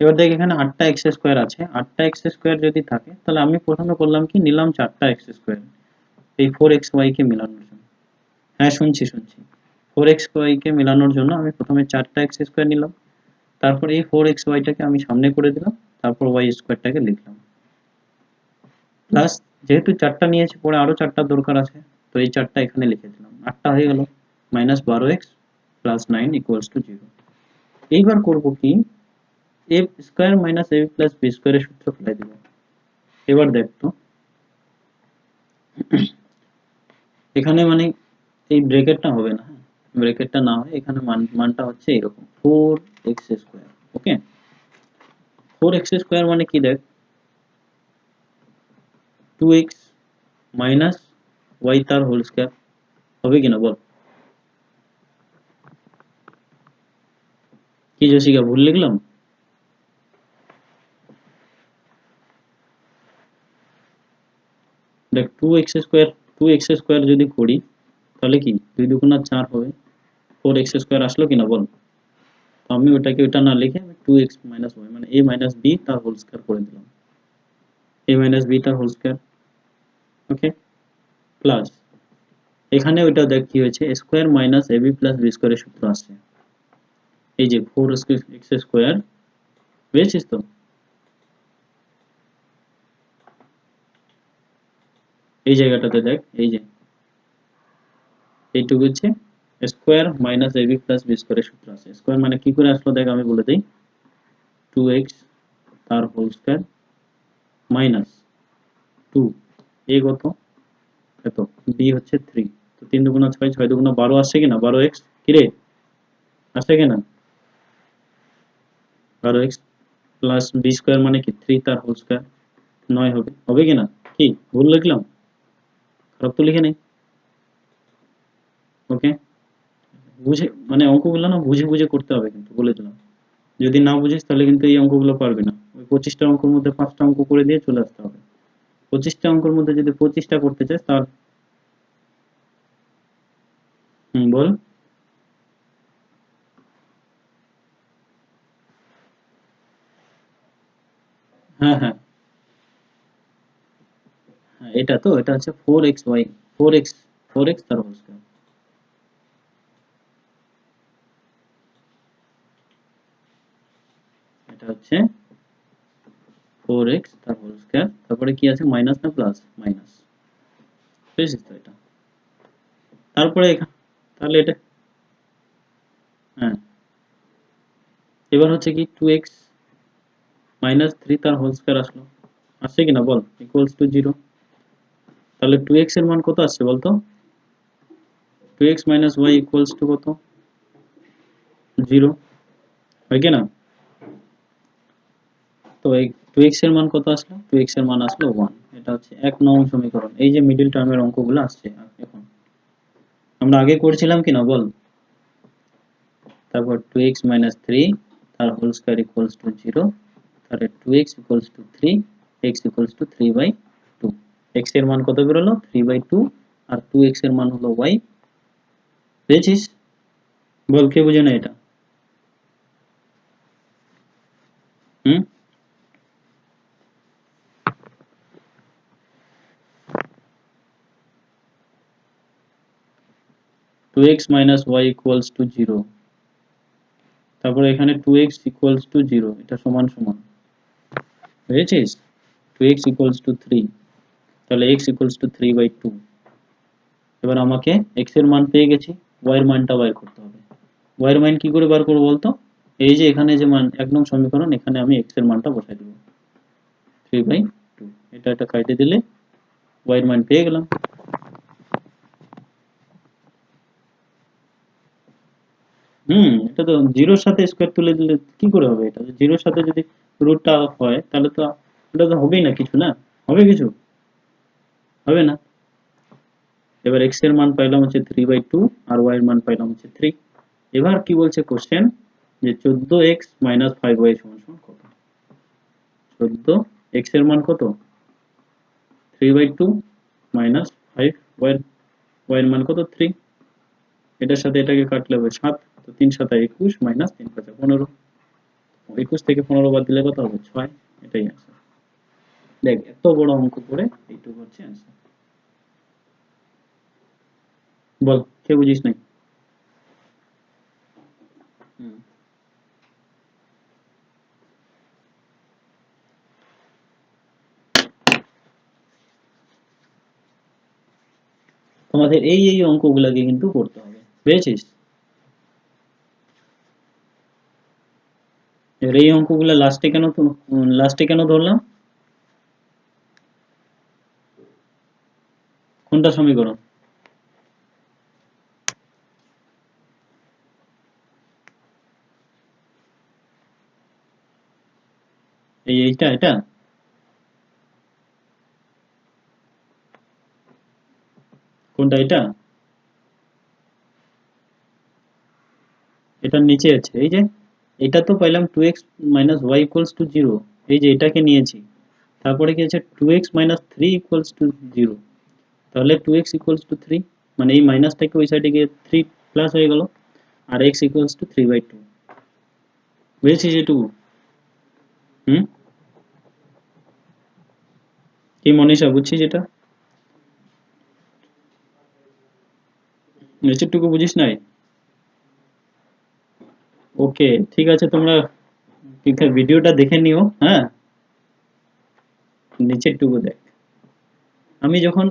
এবার দেখ এখানে 8টা x² আছে, 8টা x² যদি থাকে তাহলে আমি প্রথমে করলাম কি, নিলাম 4টা x², এই 4xy কে মেলানোর জন্য। হ্যাঁ, শুনছি শুনছি। 4xy কে মেলানোর জন্য আমি প্রথমে 4টা x² নিলাম, তারপর এই 4xy টাকে আমি সামনে করে দিলাম, তারপর y² টাকে লিখলাম, প্লাস যেহেতু 4টা নিয়েছি, পরে আরো 4টা দরকার আছে, তো এই 4টা এখানে লিখে দিলাম, 8টা হয়ে গেল, minus 12x plus 9 equals to 0। এইবার করব কি, a² minus ab plus b স্কোয়ারের সূত্র ফেলে দিব। এবার দেখ তো, এখানে মানে এই ব্র্যাকেটটা হবে না, হ্যাঁ, ব্র্যাকেটটা না হয় এখানে মানটা হচ্ছে এরকম 4x²। ওকে, 4x² মানে কি দেখ, 2x মাইনাস ওয়াই তার হোল স্কয়ার হবে কিনা বল? কি জসিকা ভুল লিখলাম? দেখ 2x² যদি করি তাহলে কি 2 দুগুণা 4 হবে, 4x² আসলো কিনা বল? তো আমি ওটা না লিখে আমি 2x মাইনাস ওয়াই মানে a মাইনাস b তার হোল স্কয়ার করে দিলাম, a মাইনাস b তার হোল স্কয়ার। ওকে, প্লাস এখানে ওইটা দেখ কি হয়েছে, square minus ab plus b স্কয়ারের সূত্র আসছে, এই যে 4x² বুঝেছিস তো? এই জায়গাটাতে দেখ, এই যে এইটুকু হচ্ছে square minus ab plus b স্কয়ারের সূত্র আছে। স্কয়ার মানে কি করে আসলো দেখ আমি বলে দেই, 2x তার হোল স্কয়ার মাইনাস 2 a কত, এত, b হচ্ছে 3, তো 3 দুগুণা 6, 6 দুগুণা 12 আসছে কিনা, 12x কি রে আসছে কিনা, 12x প্লাস b স্কয়ার মানে কি 3 তার হোল স্কয়ার 9 হবে, হবে কিনা? কি ভুল লিখলাম? খারাপ তো লিখে নেই। ওকে, বুঝে মানে অঙ্কগুলো না বুঝে বুঝে করতে হবে কিন্তু, বলে দিলাম। যদি না বুঝিস তাহলে কিন্তু এই অঙ্কগুলো পারবি না। ওই 25টা অঙ্কের মধ্যে 5টা অঙ্ক করে দিয়ে চলে আসতে হবে। 25টা অঙ্কের মধ্যে যদি 25টা করতে চাস তার বল। হ্যাঁ হ্যাঁ হ্যাঁ, এটা হচ্ছে 4xy, 4x 4x তার হোল স্কয়ার, এটা হচ্ছে 4x তার হোল স্কয়ার, তারপরে কি আছে মাইনাস না প্লাস, মাইনাস, বুঝেছিস তো এটা? তারপরে তাহলে এটা, হ্যাঁ এবার হচ্ছে কি 2x মাইনাস 3 তার হোল স্কয়ার আসলো, আসছে কিনা বল, ইকুয়ালস টু 0। তাহলে 2x এর মান কত আসছে বলতো, 2x মাইনাস ওয়াই ইকুয়ালস টু কত, 0, হয় কি না? তো এই 2x এর মান কত আসলো, 2x এর মান আসলো 1, এটা হচ্ছে 1 নং সমীকরণ। এই যে মিডল টার্মের অঙ্কগুলো আসছে এখন, আমরা আগে করেছিলাম কিনা বল? তারপর 2x মাইনাস 3 তার হোল স্কয়ার ইকুয়ালস টু 0, তাহলে 2x equals to 3, x equals two 3/2, x এর মান কত বেরোলো 3/2, আর 2x এর মান হলো y, পেয়েছিস? বল কে বুঝে না এটা? হুম, 2x মাইনাস ওয়াই ইকুয়ালস টু 0, তারপর এখানে 2x ইকুয়ালস টু 0, এটা সমান সমান, বুঝেছিস? 2x ইকুয়ালস টু 3, তাহলে x ইকুয়ালস টু 3/2। এবার আমাকে x এর মান পেয়ে গেছি, y এর মানটা বের করতে হবে। y এর মান কি করে বার করব বলতো? এই যে এখানে যে মান 1 নং সমীকরণ, এখানে আমি x এর মানটা বসাই দেব, 3/2, এটা কাটে দিলে y এর মান পেয়ে গেলাম। এটা তো জিরোর সাথে স্কয়ার তুলে দিলে কি করে হবে, এটা জিরোর সাথে যদি রুটটা হয় তাহলে তো এটা তো হবেই না কিছু, না হবে কিছু, হবে না। এবার x এর মান পাইলাম হচ্ছে 3/2, আর y এর মান পাইলাম হচ্ছে 3। এবার কি বলছে কোশ্চেন, যে 14x মাইনাস 5y সমান সমান কত? 14x এর মান কত, 3/2 মাইনাস 5, y এর মান কত 3, এটার সাথে এটাকে কাটলে হবে 7, তো 3 7 21 মাইনাস 3 5 15, 21 থেকে 15 বাদ দিলে কত হবে 6, এটাই অ্যান্সার। দেখ এত বড় অঙ্ক করে এইটুকু হচ্ছে অ্যান্সার। বল কে বুঝিস নাই? হুম, তোমাদের এই অঙ্কগুলোকে কিন্তু করতে হবে, বুঝেছিস? এবার এই অঙ্কগুলো লাস্টে কেন ধরলাম, কোনটা সমীকরণ? এইটা এটা কোনটা? এটা এটার নিচে আছে এই যে, এটা তো পাইলাম 2x মাইনাস ওয়াই ইকুয়ালস টু জিরো, এই যে এটাকে নিয়েছি। তারপরে কি আছে 2x minus three equals to zero, তাহলে 2x ইকুয়ালস টু থ্রি, মানে এই মাইনাসটাকে ওই সাইডে গিয়ে থ্রি প্লাস হয়ে গেল, আর x ইকুয়ালস টু 3/2। বুঝেছিস এটুকু? হুম, কি মনীষা বুঝছিস এটা? নিচেরটুকু বুঝিস নাই? ওকে, ঠিক আছে, তোমরা ভিডিওটা দেখে নিও, হ্যাঁ। নিচেরটুকু দেখ। আমি যখন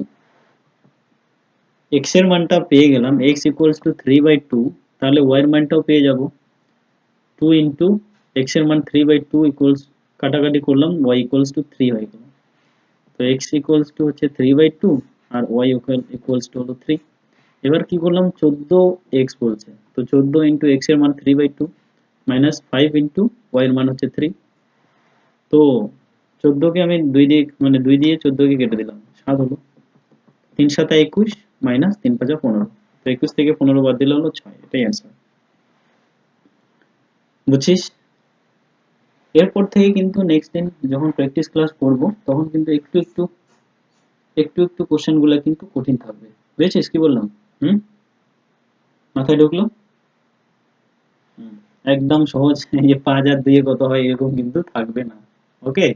x এর মানটা পেয়ে গেলাম, x ইকুয়ালস টু 3/2, তাহলে y এর মানটাও পেয়ে যাব। 2 ইন্টু x এর মান 3/2 ইকুয়ালস, কাটাকাটি করলাম, y ইকুয়ালস টু 3 হয়ে গেল। তো x ইকুয়ালস টু হচ্ছে 3/2 আর y ইকুয়ালস টু হলো 3। এবার কি করলাম, 14x বলছে, তো 14 ইন্টু x এর মান 3/2 মাইনাস 5 ইন্টু y এর মান হচ্ছে 3। তো 14 কে আমি 2 দিয়ে, মানে 2 দিয়ে 14 কে কেটে দিলাম, 7 হলো। 3 7 21 মাইনাস 3 5 15, তো 21 থেকে 15 বাদ দিলে হলো 6, এটাই অ্যান্সার। বুঝছিস? এরপর থেকে কিন্তু নেক্সট দিন যখন প্র্যাকটিস ক্লাস করব, তখন কিন্তু একটু একটু একটু একটু কোশ্চেন গুলা কিন্তু কঠিন থাকবে। বুঝেছিস কি বললাম? হুম, মাথায় ঢুকলো? হুম, একদম সহজ, এই যে 5 আর 2 কত হয় এরকম কিন্তু থাকবে না। ওকে।